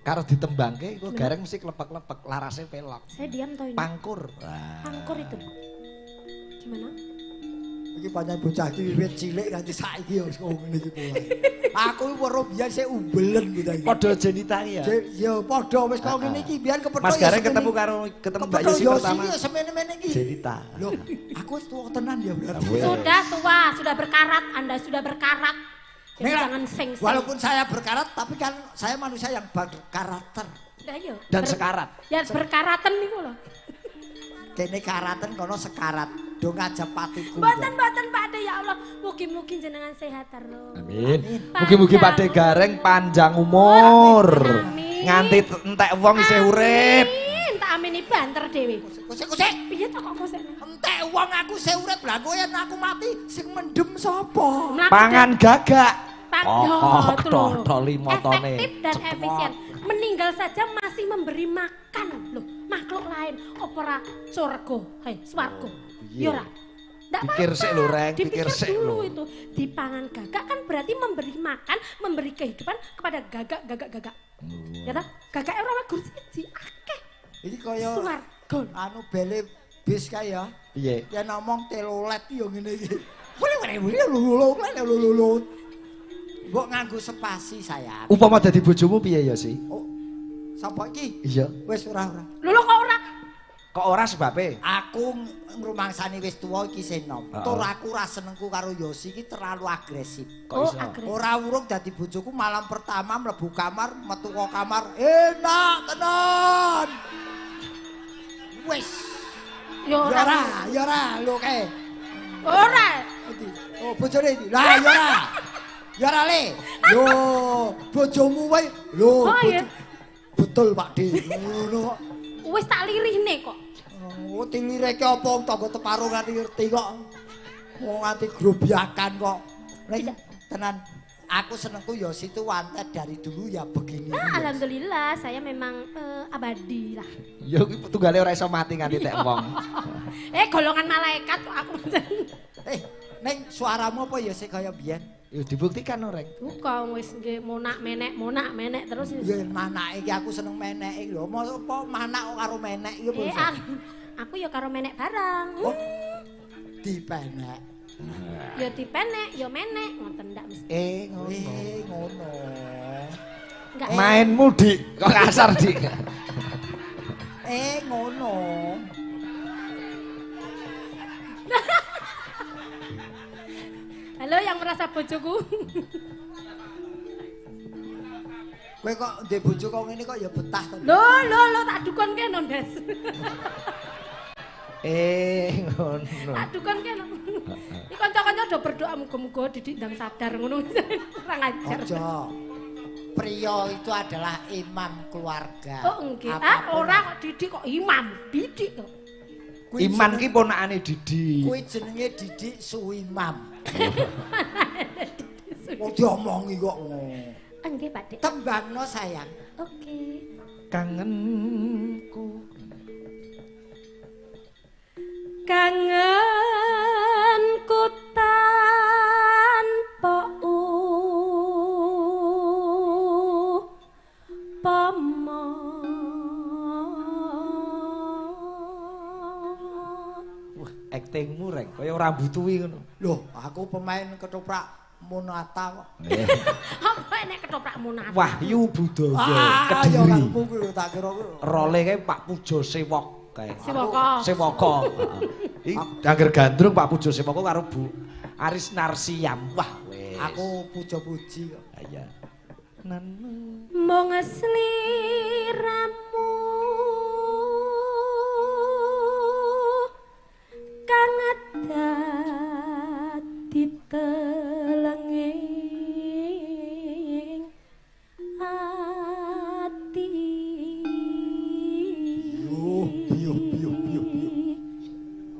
Karo ditembangke kok Gareng mesti klepek-klepek, larase pelok. Saya diam toh ini. Pangkur. Pangkur itu. Gimana? Iki pancen bocah iki wiwit cilik nganti saiki wis ngene iki pola. Aku weruh biyen sik umbelen gitu iki. Padha jenita ya. Ya padha wis kok ngene iki biyen kepethuk. Mas Gareng ketemu Mbak Yosi pertama. Yosi semene-mene iki. Jenita. Loh, aku wis tuwa tenan ya berarti. Sudah tua, sudah berkarat, Anda sudah berkarat. Jadi jangan seng-seng. Walaupun saya berkarat tapi kan saya manusia yang berkarakter. Dan sekarat. Ya berkaratan niku lho. Kene karatan kono sekarat. Do ngajak patiku. Mboten Pak De ya Allah. Mugi-mugi jenengan sehat terus. Amin. Mugi-mugi Pak De Gareng panjang umur. Amin. Nganti entek wong isih urip. Amin. Tak amini banter dhewe. Kusik. Piye to kok kusik? Entek wong aku sing urip lha kowe yen aku mati sing mendem sapa? Pangan gagak. Toli motone. Efektif dan efisien. Meninggal saja masih memberi makan loh makhluk lain. Opera surga, swarga. Ya ora. Pikir sik lho Reng, pikir sik lho. Itu dipangan gagak kan berarti memberi makan, memberi kehidupan kepada gagak. Ya ta? Gagak ora wegur siji akeh. Iki kaya swarga. Anu bele bis kae ya. Piye? Yen ngomong telolet yo ngene iki. Lulu. Mbok nganggo spasi sayang. Upama dadi bojomu piye ya sih? Oh. Sapa iki? Iya. Wis ora. Lho kok ora? Kok ora sebabe? Aku ngrumangsani wis tuwa iki senom. Tur aku ora senengku karo Yosi iki terlalu agresif. Kok iso? Ora urung dadi bojoku malam pertama mlebu kamar, metu kok kamar, enak tenan. Wis. Ya ora, lho kae. Ora. Oh, bojone iki. Lah ya ora. Ya ora le. Lho, bojomu wae. Lho, betul Pak De. Ngono kok. Wis tak lirihne kok. Oh, tilireke apa wong tangga teparo ngerti kok. Wong nganti grobyakan kok. Nek tenan aku senengku ya situ wantet dari dulu ya begini. Alhamdulillah saya memang abadi lah. Ya kuwi tunggale ora iso mati nganti tek wong. Golongan malaikat kok aku. Neng suaramu apa ya sik kaya biyen? Ya dibuktikan Reng. Bukan wis nggih monak menek terus. Ya manake iki aku seneng menek iki lho. Apa manak kok karo menek iki apa? Aku ya karo menek barang. Oh, dipenek. Ya dipenek, ya menek, ngoten ndak mesti. Ngono. Enggak. Mainmu Dik, kok kasar Dik. Ngono. Halo yang merasa bojoku. Kowe kok ndek bojo kok ngene kok ya betah to. Lho tak dukonke non Des. Ngono. Tak dukonke no. Iki kanca-kanca do berdoa muga-muga Didik ndang sadar ngono. Ora ngajar. Aja. Pria itu adalah imam keluarga. Oh nggih. Ora kok Didik kok imam. Didik kok. Iman ki ponakane Didi. Kuwi jenenge Didik Suimam. Kok diomongi kok ngono. Nggih, Pak Dik. Tembangno sayang. Oke. Kangenku. Kangenku tanpa upama. Aktingmu Reng, kaya ora mbutuhi ngono. Loh, aku pemain ketoprak Monata kok. Apa nek ketoprak Monata? Wahyu Budaya Ya Kediri. karepku kuwi tak kira kuwi. Role kae Pak Pujo Sewok kae. Sewoko. Iki Angger Gandrung Pak Pujo Sewoko karo Bu Aris Narsiam. Wah, wis. Aku puja-puji kok. Iya. Mung sliramu kang dadi telenging ati. Biyo.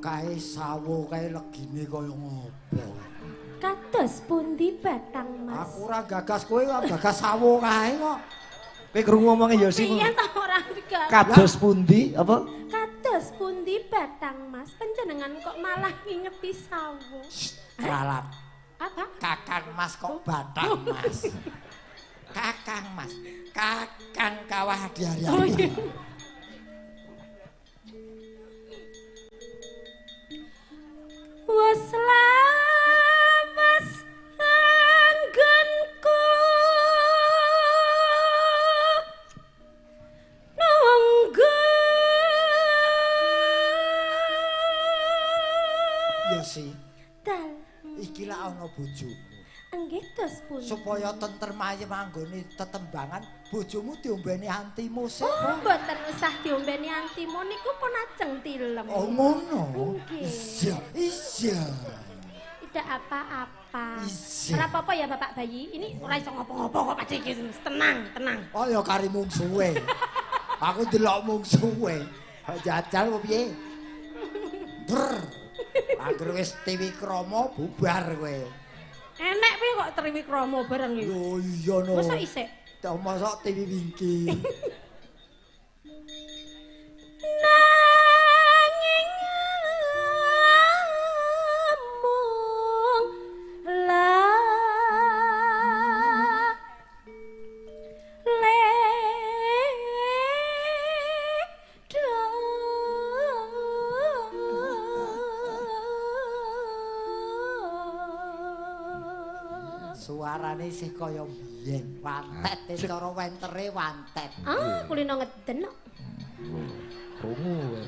Kae sawo kae legine kaya ngopo. Kados pundi Batang Mas? Aku ora gagas kowe kok gagas sawo kae kok. Kowe krungu omonge Yosi. Piye ta ora digagas? Kados pundi apa? Kados pundi Batang Mas? Panjenengan kok malah ngingeti sawo? Ralat. Apa? Kakang Mas kok Batang Mas. Kakang Mas. Kakang kawah diari. Oh iya. Was lawas anggenku nunggu. Yosi, Dal, iki lak ana bojomu. nggih dos pun. Supaya tentrem ayem anggone tetembangan, bojomu diombeni antimu sik. Oh, mboten usah diombeni antimu niku pun ajeng tilem. Oh ngono. Nggih. Iya. Tidak apa-apa. Iya. Ora apa-apa ya Bapak bayi. Ini ora iso ngopo-ngopo kok Pak Cik. Tenang. Oh ya kari mungsuhe. Aku delok mungsuhe. Jajal kok piye? Brr. Angger wis Triwikrama bubar kowe. Enek piye kok Triwikrama bareng iki? Lho iya no. Masa isik? Masa TV Wingking. Nanging amung la Suarane isih kaya biyen, wantet cara wentere wantet. Ah, kulino ngeden kok. Krungu.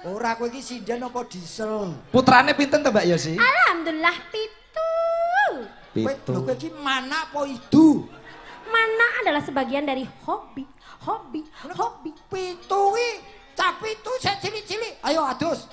Ora kowe iki sinden apa diesel? Putrane pinten to Mbak Yosi? Alhamdulillah 7. Lho kowe iki mana apa idu? Mana adalah sebagian dari hobi. 7 ki cah 7 sik cilik-cilik. Ayo adus.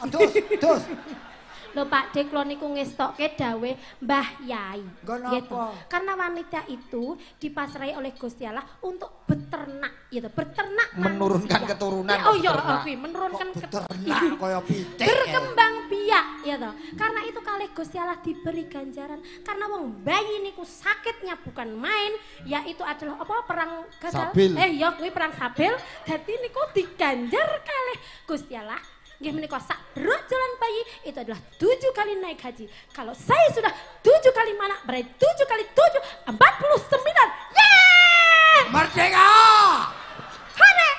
Lho Pak Dik, kula niku ngestokke dawe Mbah Yai. Gitu. Karena wanita itu dipasrai oleh Gusti Allah untuk beternak gitu, beternak menurunkan manusia. keturunan. Oh iya, menurunkan beternak kaya pitik. Berkembang biak ya toh. Karena itu kalih Gusti Allah diberi ganjaran. Karena wong bayi niku sakitnya bukan main, yaitu adalah apa perang gagal. Sabil. Ya kuwi perang sabil. Dadi niku diganjar kalih Gusti Allah. Nggih menika sak rojolan bayi itu adalah 7 kali naik haji. Kalau saya sudah 7 kali mana berarti 7 kali 7 49. Yeay! Merdeka! Hore!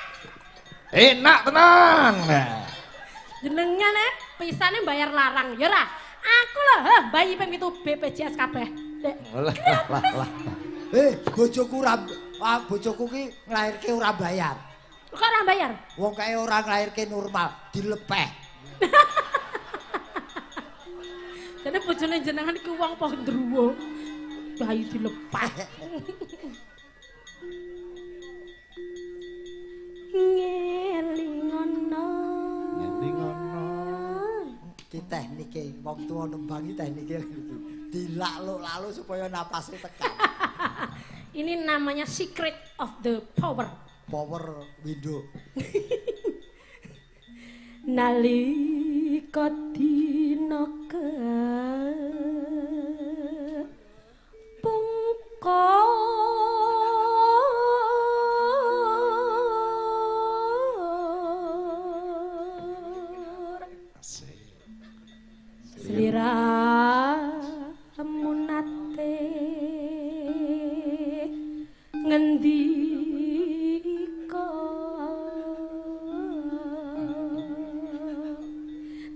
Enak tenan. Jenengan pisane bayar larang ya ora? Aku lho bayi ping 7 BPJS kabeh. Lah. Bojoku ki nglairke ora bayar. Kok ora bayar? Wong kae ora nglairke normal, dilepeh. Dene bojone jenengan iku wong apa ndruwo. Bayi dilepeh. Ngelingono. Ki teknike wong tuwa nembangi teknike dilak-lalu supaya napasnya tekan. Ini namanya secret of the power. Power window. Nalika dina kepungkur sliramu nate ngendika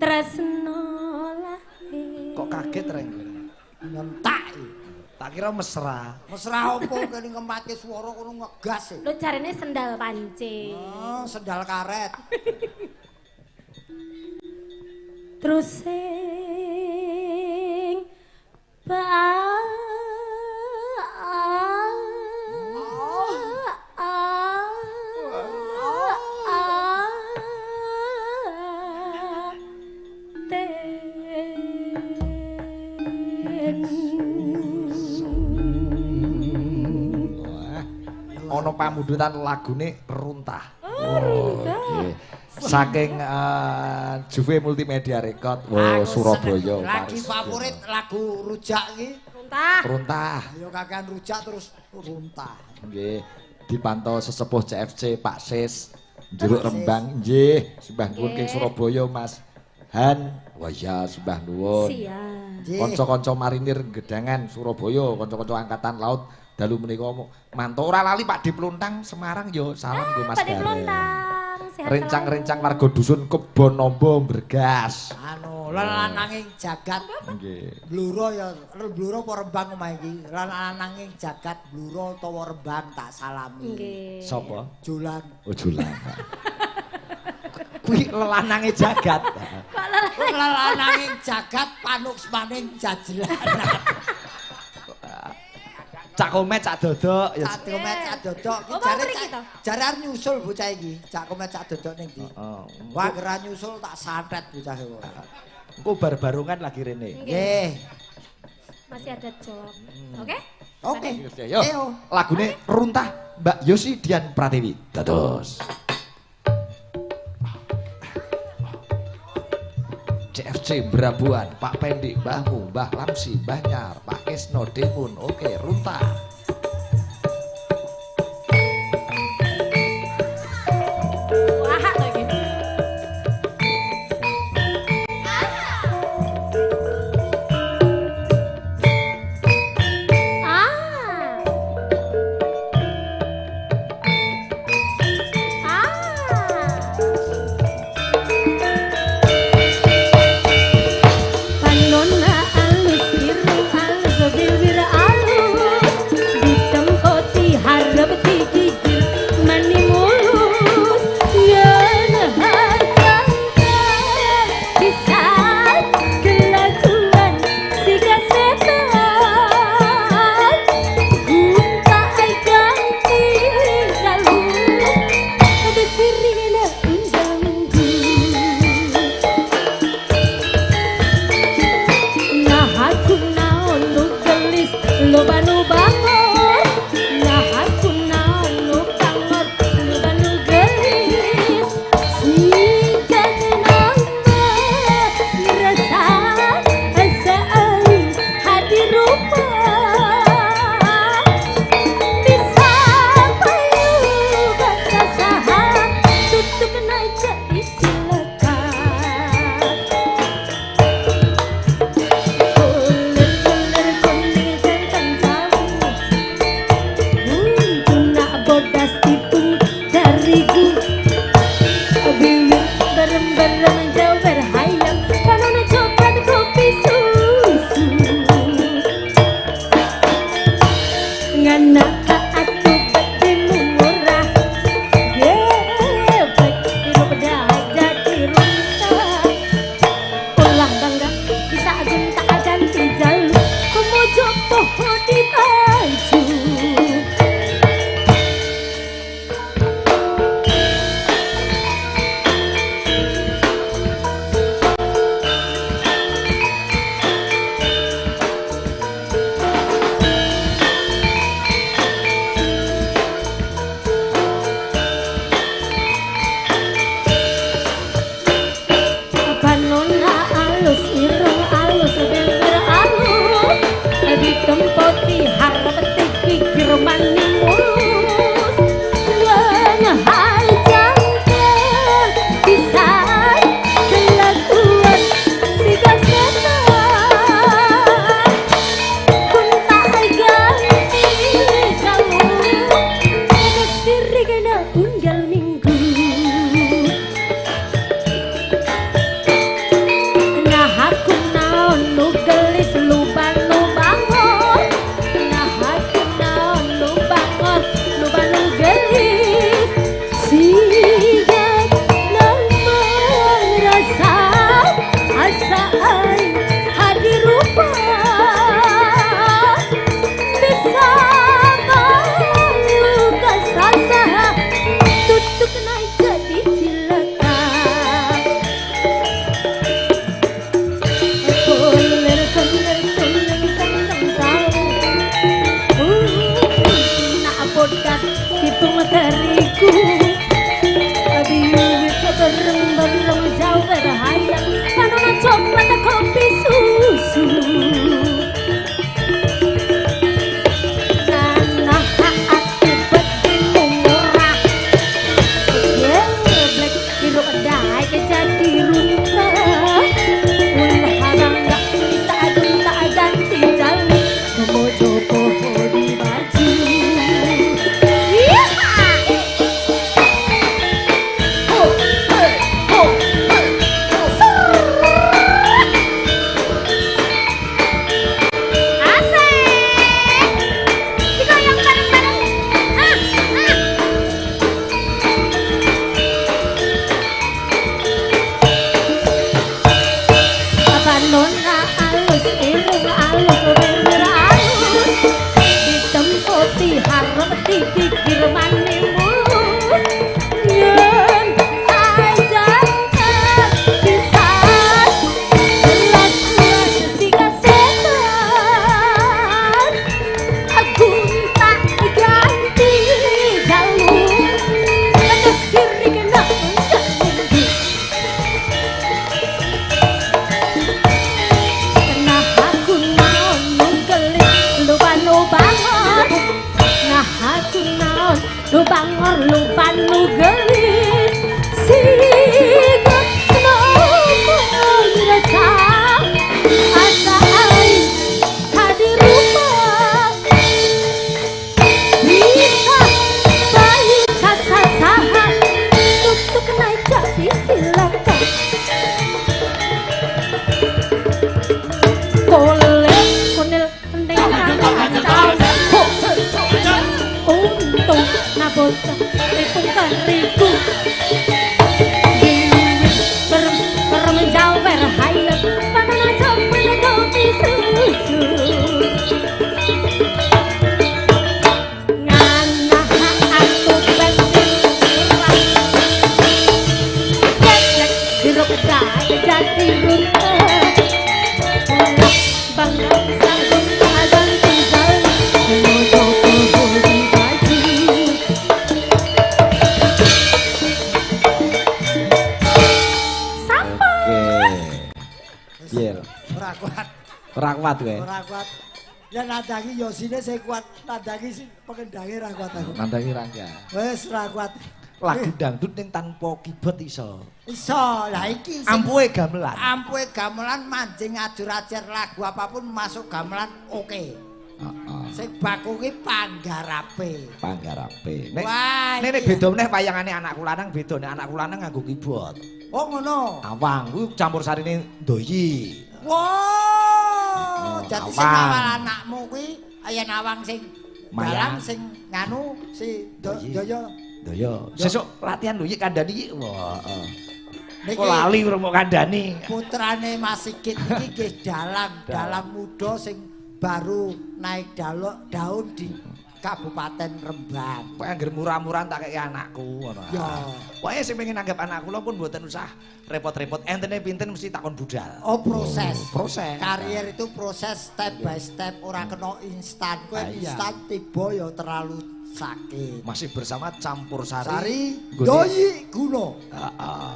tresno lahe. Kok kaget reng? Nyentak. Tak kira mesra. Mesra opo kene ngematke swara kono ngegas. Lho jarene sendal pancing. Oh, sendal karet. Terus sing Ono pamundutan lagune Runtah. Runtah. Saking Juve Multimedia Record Surabaya. Lagi favorit lagu rujak iki. Runtah. Ayo kakean rujak terus Runtah. Nggih, dipantau sesepuh CFC Pak Sis. Jeruk Rembang nggih, sembah nuwun king Surabaya Mas Han. Wah ya sembah nuwun. Siap. Kanca-kanca marinir Gedangan Surabaya, kanca-kanca angkatan laut dalu menika mantau ora lali Pak Dipluntang Semarang yo salam nggo Mas Pak Dipluntang. Rencang-rencang warga dusun Kebon Nombo Bergas. Anu, lananging jagat. Nggih. Bluro ya, bluro apa Rembang omah iki? Lananging jagat bluro utawa Rembang tak salami. Nggih. Sapa? Julan. Oh Julan. Kuwi lelanange jagat. Kok lananging jagat panuksmaning jajelanan. Cak Komet cak dodok ya. Cak Komet cak dodok Oh, jare arep nyusul bocah iki. Cak Komet cak dodok ning ndi? Wah, gerak nyusul tak santet bocah iki. Engko bar-barungan lagi rene. Nggih. Masih ada job. Oke? Oke. Yo. Lagune Runtah Mbak Yosi Dian Pratiwi. Dados. CFC Brabuan, Pak Pendi, Mbahmu, Mbah Lamsi, Mbah Nyar, Pak Kesno, Demun, oke, Runta. Piye? Ora kuat. Ora kuat kowe. Ora kuat. Ya nandangi Yosine sing kuat, nandangi sing pengendange ra kuat aku. Nandangi ra ya. Wis ra kuat. Lagu dangdut ning tanpa keyboard iso. Iso. Lah iki ampuhe gamelan. Ampuhe gamelan mancing ajur-ajar lagu apapun masuk gamelan oke. Heeh. Sing baku ki panggarape. Nek beda meneh wayangane anakku lanang beda nek anakku lanang nganggo keyboard. Oh ngono. Awang kuwi campur sarine ndoyi. Wow. Dadi sing awal anakmu kuwi yen awang sing dalang sing nganu si Doyo. Sesuk latihan lho iki kandhani iki. Wah, heeh. Kok lali urung kandhani. Putrane Mas Sigit iki nggih dalang muda sing baru naik daun di Kabupaten Rembang. Kok anggere murah-murahan tak kei anakku ngono. Ya. Pokoke sing pengen nanggap anak kula pun mboten usah repot-repot. Entene pinten mesti takon budal. Oh, proses. Karier itu proses step by step, ora kena instan. Kowe instan tiba ya terlalu sakit. Masih bersama campur sari Doyi Guno. Heeh.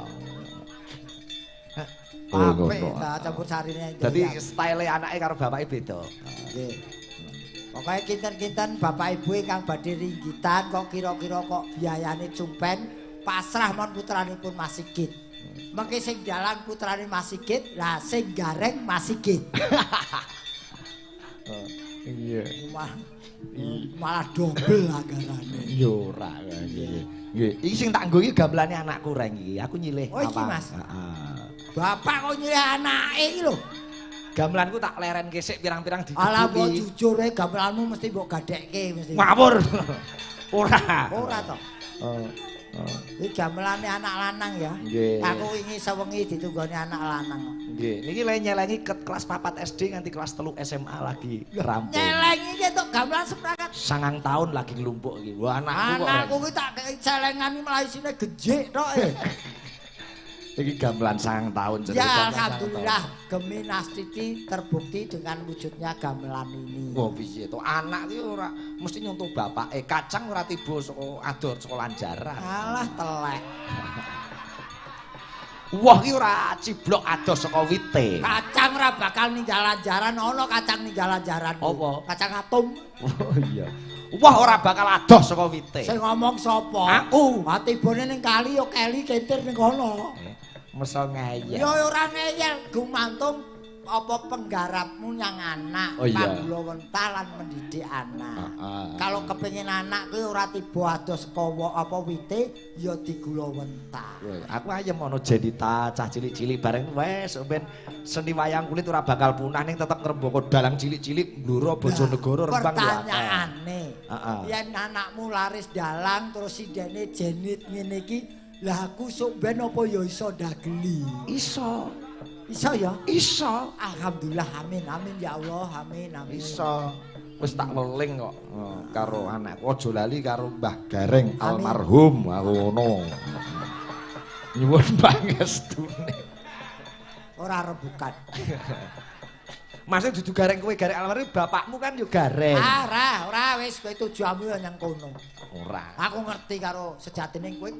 Apik ta campur sarine. Dadi style anake karo bapake beda. Nggih. Pokoke kinten-kinten bapak ibu kang badhe ringgitan kok kira-kira kok biayane cumpen pasrah mon putranipun Mas Sigit. Mengke sing dalang putrane Mas Sigit, lah sing gareng Mas Sigit. Iya. Malah dobel anggarane. Yo ora nggih. Nggih, iki sing tak nggo iki gamelane anakku reng iki. Aku nyilih apa? Oh iki Mas. Heeh. Bapak kok nyilih anake iki lho. Gamelanku tak leren kesik pirang-pirang ditutupi. Alah mbok jujur gamelanmu mesti mbok gadekke mesti. Ngawur. Ora. Ora to. Iki gamelane anak lanang ya. Aku wingi sewengi ditunggoni anak lanang. Nggih. Niki le nyelengi ke kelas 4 SD nganti kelas 3 SMA lagi rampung. Nyelengi iki entuk gamelan seprakat. 9 tahun lagi nglumpuk iki. Wah anakku kok. Anakku ki tak kei celengani malah isine gejik tok. Iki gamelan 9 tahun jadi. Ya alhamdulillah Gemi Nastiti terbukti dengan wujudnya gamelan ini. Oh piye to anak iki ora mesti nyontoh bapake. Kacang ora tiba saka ador saka lanjaran. Alah telek. Wah iki ora ciblok adoh saka wite. Kacang ora bakal ninggal lanjaran, ana kacang ninggal lanjaran. Apa? Kacang atom. Oh iya. Wah ora bakal adoh saka wite. Sing ngomong sapa? Aku. Tibane ning kali yo keli kentir ning kono. Mesa ngeyel. Ya ora ngeyel, gumantung apa penggarapmu nyang anak, panggulawentah lan mendidik anak. Kalau kepengin anak kuwi ora tiba adoh saka apa wite ya digulawentah. Aku ayem ana jenita cah cilik-cilik bareng wis ben seni wayang kulit ora bakal punah ning tetep ngrembaka dalang cilik-cilik Blora Bojonegoro Rembang ya. Pertanyaane, yen anakmu laris dalang terus sidene jenit ngene iki lah aku sok ben apa ya iso dageli? Iso. Iso ya? Iso. Alhamdulillah amin amin ya Allah amin amin. Iso. Wis tak weling kok karo anakku aja lali karo Mbah Gareng almarhum aku ngono. Nyuwun pangestune. Ora rebukan. Masih dudu Gareng kowe Gareng almarhum bapakmu kan yo Gareng. Ora wis kowe tujuanmu nang kono. Ora. Aku ngerti karo sejatine kowe.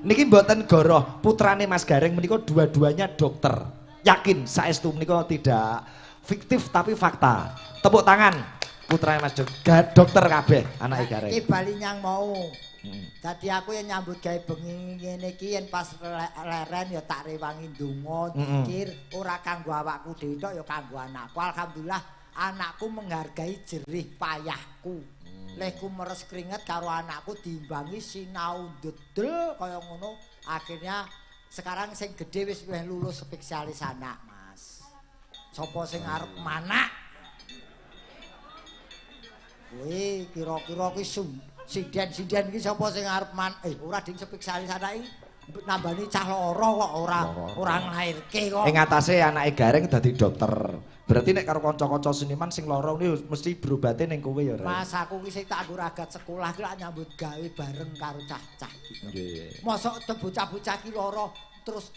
Niki mboten goroh putrane Mas Gareng menika dua-duanya dokter. Yakin saestu menika tidak fiktif tapi fakta. Tepuk tangan putrane Mas dokter kabeh anake Gareng. Iki bali nyang mau. Dadi aku yang nyambut gawe bengi ngene iki yen pas leren ya tak rewangi ndonga dikir ora kanggo awakku dhewe tok ya kanggo anakku. Alhamdulillah anakku menghargai jerih payahku. Lehku meres keringet karo anakku diimbangi sinau dedel kaya ngono. Akhirnya sekarang sing gede wis lulus spesialis anak, Mas. Sopo sing arep manak? Kuwi kira-kira kuwi sinden-sinden iki sapa sing arep ora ding spesialis anak iki nambani cah loro kok ora nglairke kok. Ing atase anake Gareng dadi dokter. Berarti nek karo kanca-kanca seniman sing loro iki mesti berobate ning kowe ya, Mas. Aku ki sing tak nggo ragat sekolah ki lak nyambut gawe bareng karo cah-cah iki. Nggih. Mosok bocah-bocah ki loro terus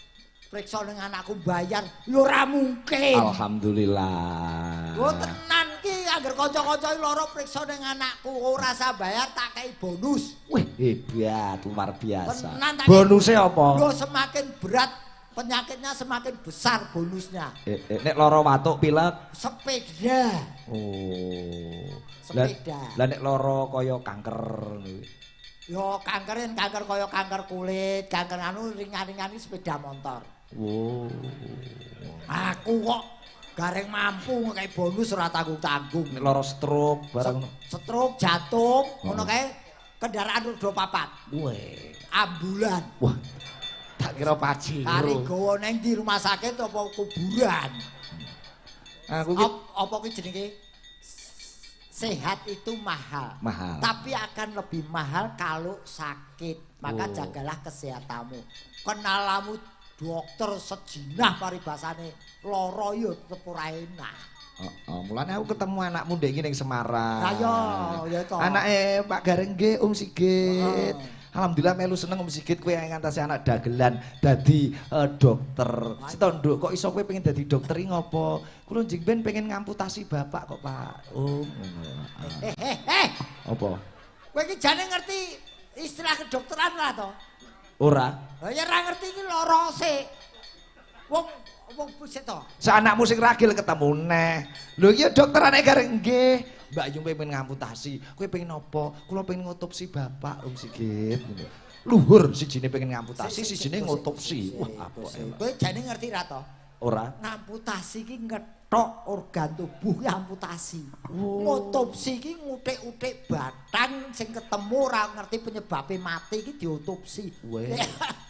priksa ning anakku bayar, ya ora mungkin. Alhamdulillah. Oh tenan ki angger kanca-kanca loro priksa ning anakku ora usah bayar tak kei bonus. Wih, hebat, luar biasa. Bonusnya apa? Lho semakin berat penyakitnya semakin besar bonusnya. Nek loro watuk pilek sepeda. Oh. Sepeda. Lah nek loro kaya kanker. Yo kanker kaya kanker kulit, kanker anu ringan-ringan sepeda motor. Oh. Aku kok gareng mampu ngekei bonus ora tanggung-tanggung. Nek loro stroke barang stroke jantung ngono kae kendaraan roda papat. Weh, ambulan. Wah. Tak kira paciro. Kari gawa nang di rumah sakit apa kuburan. Aku ki apa ki jenenge? Sehat itu mahal. Mahal. Tapi akan lebih mahal kalau sakit. Maka jagalah kesehatanmu. Kenalamu dokter sejinah paribasane lara yo tetep ora enak. Mulane aku ketemu anakmu ndek iki ning Semarang. Lah ya to. Anake Pak Gareng nggih Sigit. Alhamdulillah melu seneng Sigit kowe ngantasi anak dagelan dadi dokter. Setondok kok iso kowe pengen dadi dokter iki ngopo? Kulo njing ben pengen ngamputasi bapak kok Pak. Apa? Kowe iki jane ngerti istilah kedokteran lah to? Ora. Lah ya ora ngerti iki lara sik. Wong buset to. Sanakmu sing ragil ketemu neh. Lho iki dokter anak Gareng nggih. Mbak Yung pengen ngamputasi, kowe pengen apa? Kula pengen ngotopsi bapak Sigit. Luhur sijine pengen ngamputasi, sijine ngotopsi. Wah, apa kowe jane ngerti ra to? Ora. Ngamputasi ki ngethok organ tubuh ki amputasi. Ngotopsi ki ngutik-utik batang sing ketemu ora ngerti penyebabe mati ki diotopsi.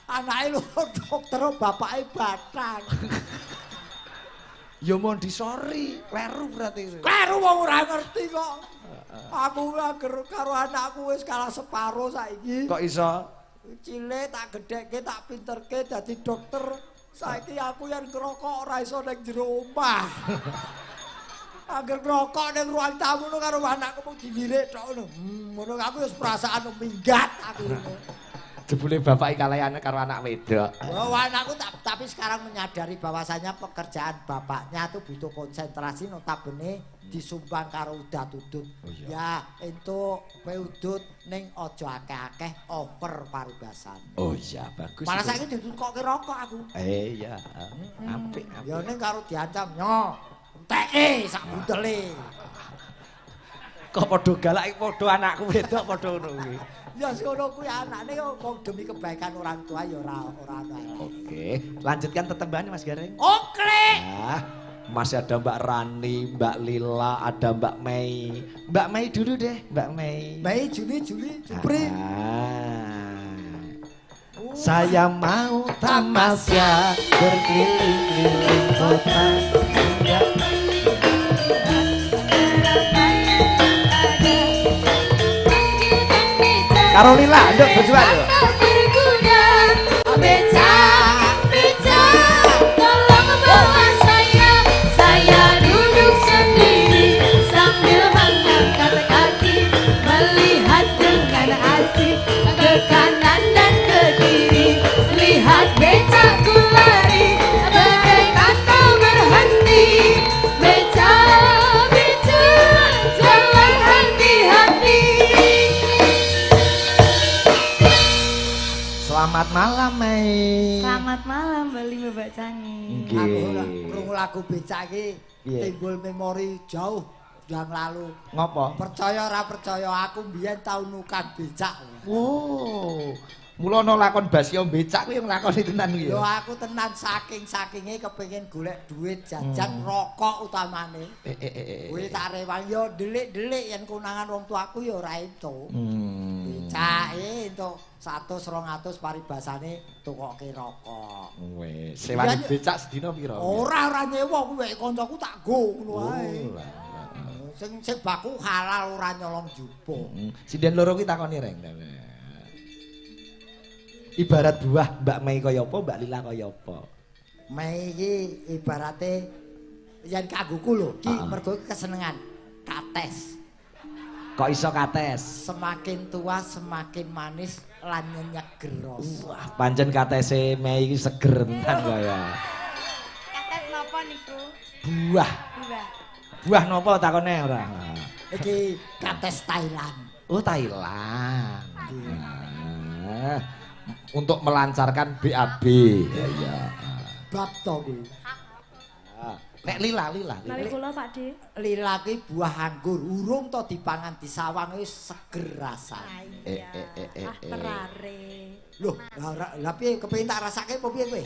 Anake lho dokter bapake batang. Ya Montessori, kleru berarti. Kleru wong ora ngerti kok. Aku anger karo anakku wis kalah separo saiki. Kok iso? Cilik tak gedhekke tak pinterke dadi dokter. Saiki aku yen ngerokok ora iso ning jero omah. Anger ngerokok ning ruang tamu karo anakku mung dilirik tok ngono. Ngono aku wis perasaan minggat aku. Jebule bapak kalayan karo anak wedok. Oh, anakku tapi sekarang menyadari bahwasanya pekerjaan bapaknya itu butuh konsentrasi notabene disumbang karo udat udut. Ya, entuk kowe udut ning aja akeh-akeh over paribasan. Oh iya, bagus. Malah saiki ditukokke rokok aku. Iya. Apik. Ya ning karo diancam, "Nyo, enteke sak butele." Kok padha galak padha anakku wedok padha ngono kuwi. Ya ngono kuwi anakne kok demi kebaikan orang tua ya ora ana. Oke, lanjutkan tetembane Mas Gareng. Oke. Nah, masih ada Mbak Rani, Mbak Lila, ada Mbak Mei. Mbak Mei dulu deh, Mbak Mei. Mei, Juni, Jupri. Saya mau tamasya berkeliling-keliling kota. Carolina, nduk berjuang yuk. Beca, tolong bawa saya duduk sendiri sambil mengangkat kaki, melihat dengan asik ke kanan dan ke kiri, lihat becaku lari, bagaikan kau berhenti, beca, jalan hati-hati. Selamat malam, Mei. Selamat malam, Bali Mbak Cani. Aku krungu lagu becak iki timbul memori jauh yang lalu. Ngopo? Percaya ora percaya aku mbiyen tau nukan becak. Oh. Mula ana lakon Basya becak kuwi nglakoni tenan kuwi ya. Yo aku tenan saking-sakinge kepengin golek duit jajan rokok utamane. Kuwi tak rewang yo delik-delik yen konangan wong tuaku yo ora entuk. Becake entuk 100-200 paribasane tukoke rokok. Wes, sewani becak sedina pira? Ora nyewa kuwi kancaku tak go ngono wae. Sing baku halal ora nyolong jupo. Sinden loro kuwi takoni reng. Ibarat buah Mbak Mei kaya apa, Mbak Lila kaya apa? Mei iki ibarate yen kanggoku lho, iki mergo kesenengan kates. Kok iso kates? Semakin tua semakin manis lan nyeger rasa. Wah, pancen katese Mei iki seger tenan kaya. Kates napa niku? Buah. Buah napa takone ora? Iki kates Thailand. Oh, Thailand. Untuk melancarkan BAB. Ya. bab to kuwi. Nek lila. Nali kula Pakde. Lila kuwi buah anggur, urung to dipangan disawang wis seger rasane. Terare. Loh, lah piye kepengin tak rasake apa piye kowe?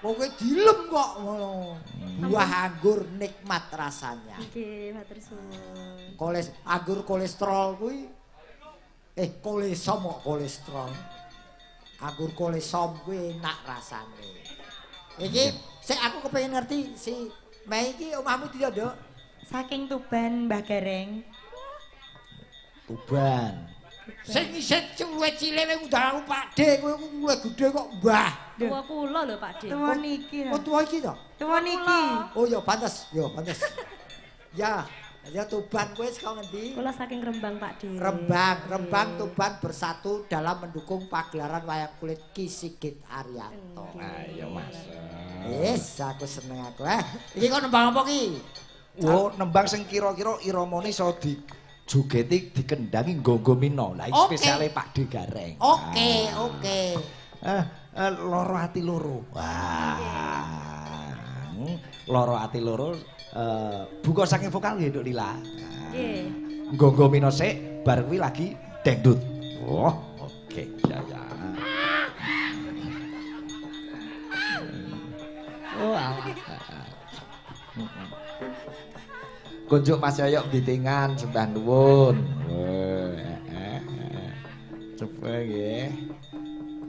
Kowe dilem kok ngono. Buah anggur nikmat rasanya. Nggih, matur suwun. Anggur kolesterol kuwi kolesterol. Anggur kolesom kuwi enak rasane. Iki sik aku kepengin ngerti si Mei iki omahmu ndi, Nduk? Saking Tuban, Mbah Gareng. Tuban. Sing isih luwe cilik kowe ngundang aku Pakde, kowe luwe gedhe kok Mbah. Tua kula lho Pakde. Tua niki. Oh, tua iki to? Tua niki. Oh ya pantes. Ya Tuban kowe saka ngendi? Kula saking Rembang Pakde. Rembang Tuban bersatu dalam mendukung pagelaran wayang kulit Ki Sigit Arianto. Ayo Mas. Wis aku seneng aku. Iki kok nembang apa ki? Oh, nembang sing kira-kira iramane iso dijogeti dikendangi nggo mino. Lah iki spesiale Pakde Gareng. Oke. Loro ati loro. Wah. Loro ati loro buka saking vokal nggih Nduk Lila. Nggih. Nggo mino sik bareng kuwi lagi dangdut. Oh, oke. Ya. Oh, kunjuk Mas Yoyok ditingan sembah nuwun. Coba nggih.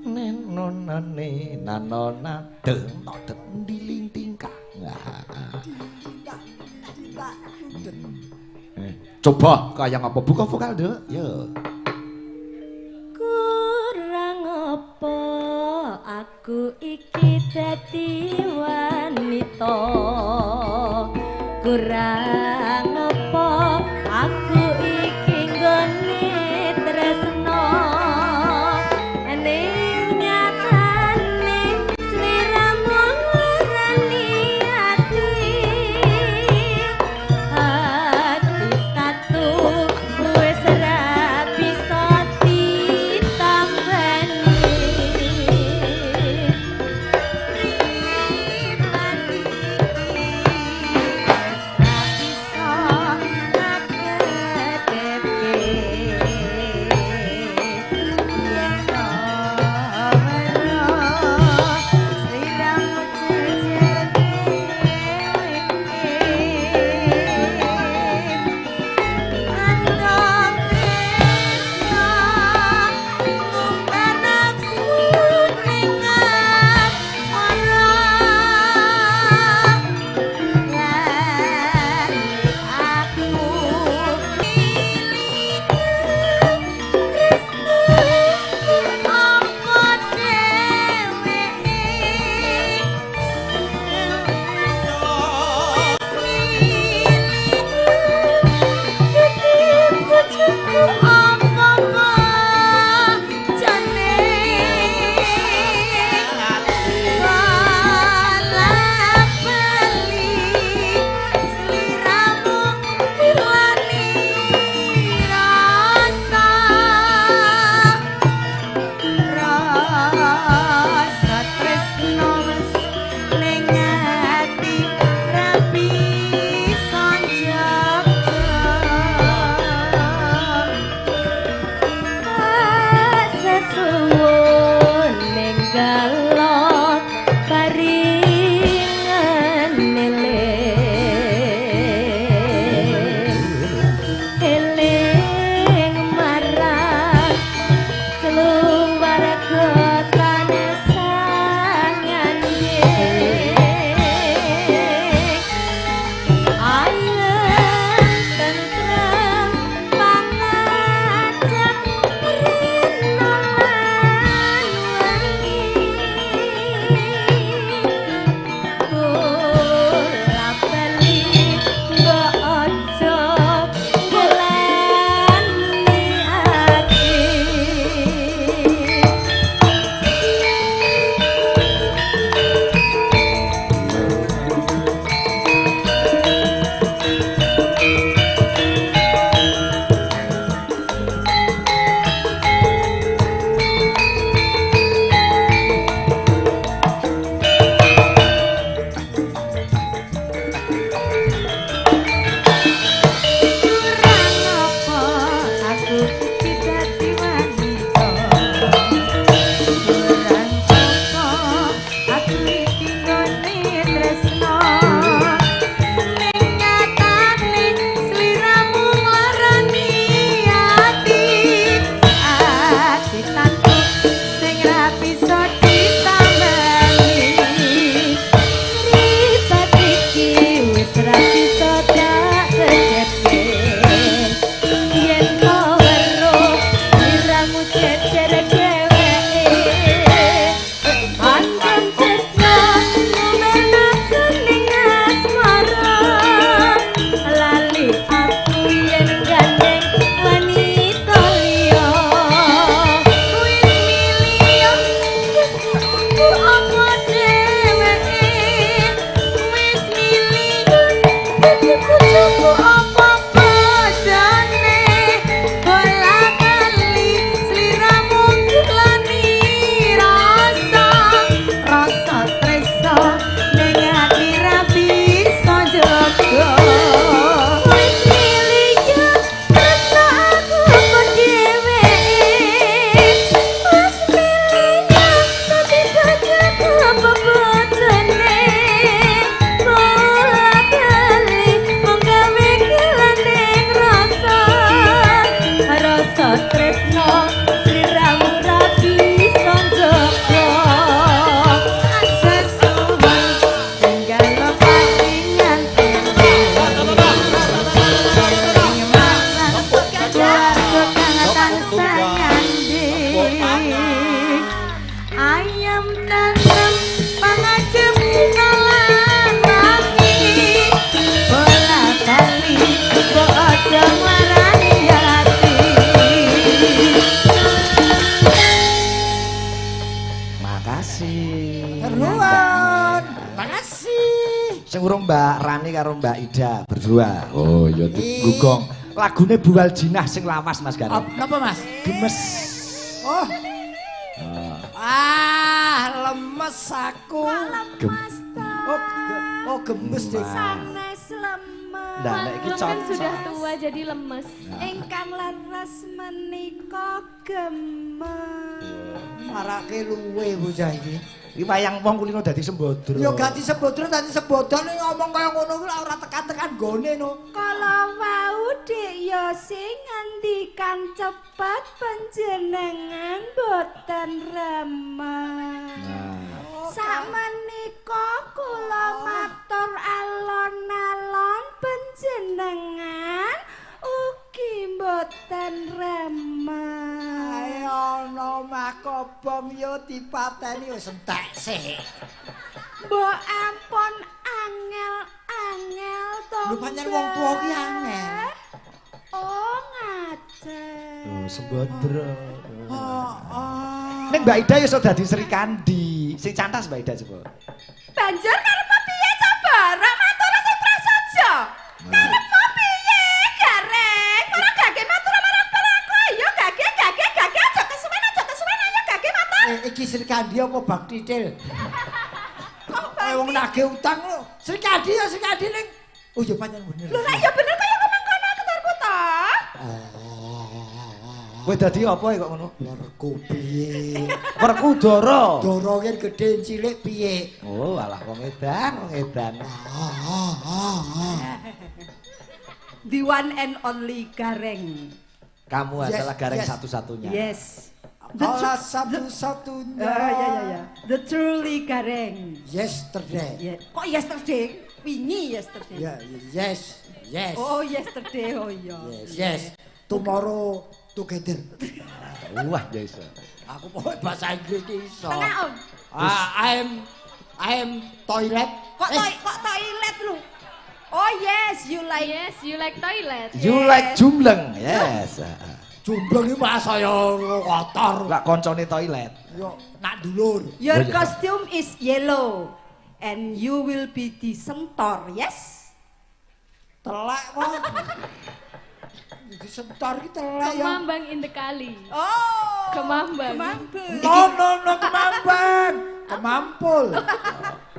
Nenonane nanona deng tok diling tingkah. Coba kaya ngapa buka vokal, Nduk? Yo. Kurang apa aku iki dadi wanita. Kurang apa aku iki nggone tresno. Ning nyatane sliramu nglirani ati. Ati katu wis rapi Sing urung Mbak Rani karo Mbak Ida berdua. Oh iya gugong. Lagune Buwal Jinah sing lawas Mas Gareng. Napa Mas? Gemes. Oh. Lemes aku. Lemes Oh, gemes deh. sanes lemes. Nah, nek iki kan cocok. sudah tua jadi lemes. Ingkang leres menika gemes. Marake luwe bocah iki. Iki wayang wong kulino dadi sembodro. Ya gak disebodro dadi sebodon ngomong kaya ngono kuwi ora tekan-tekan gone no. Kala wau Dik ya sing ngendikan cepet panjenengan boten remen. Sakmenika kula matur alon-alon panjenengan ugi boten remen. Ayo no makobong yo dipateni wis entek sik. Mbok ampun angel to. Lho pancen wong tuwa ki angel. Oh ngajen. Oh, sembodro. Oh. Nek Mbak Ida iso dadi Sri Kandi. Sing cantas Mbak Ida coba. Banjur karepmu piye coba? Rak matur sing prasaja. Karepmu piye, Gareng? Ora gage matur marang paraku. Ayo gage aja kesuwen ayo gage matur. Iki Sri Kandi apa Bang Titil? Kaya wong nagih utang lho. Sri Kandi ya Sri Kandi ning. Oh ya pancen bener. Lho nek ya bener kaya mangkono keturku to. Kowe dadi apa kok ngono? Werku piye? Werkudara. Dara ki gedhe cilik piye? Oh, alah wong edan, The one and only Gareng. Kamu Yes, adalah Gareng yes. satu-satunya. Yes. Olah satu-satunya. Ya. The truly Gareng. Yesterday. Yeah. Kok yesterday? Wingi yesterday. Ya, yes. Oh, yesterday. Oh iya. Yes. Tomorrow together. Wah, ya iso. Aku pokoke bahasa Inggris ki iso. Tengah Om. I am toilet. Kok toilet lu? Oh yes, you like Yes, you like toilet. You like jumleng. Yes. Jumbleng iki mas saya kotor. Lah koncone toilet. Yo nak dulur. Your Oh, iya. costume is yellow and you will be the centaur. Yes? Telek kok. Disentor ki telek ya. Kemambang in the kali. Oh. Kemambang. Kemambang. No, kemambang. Kemampul.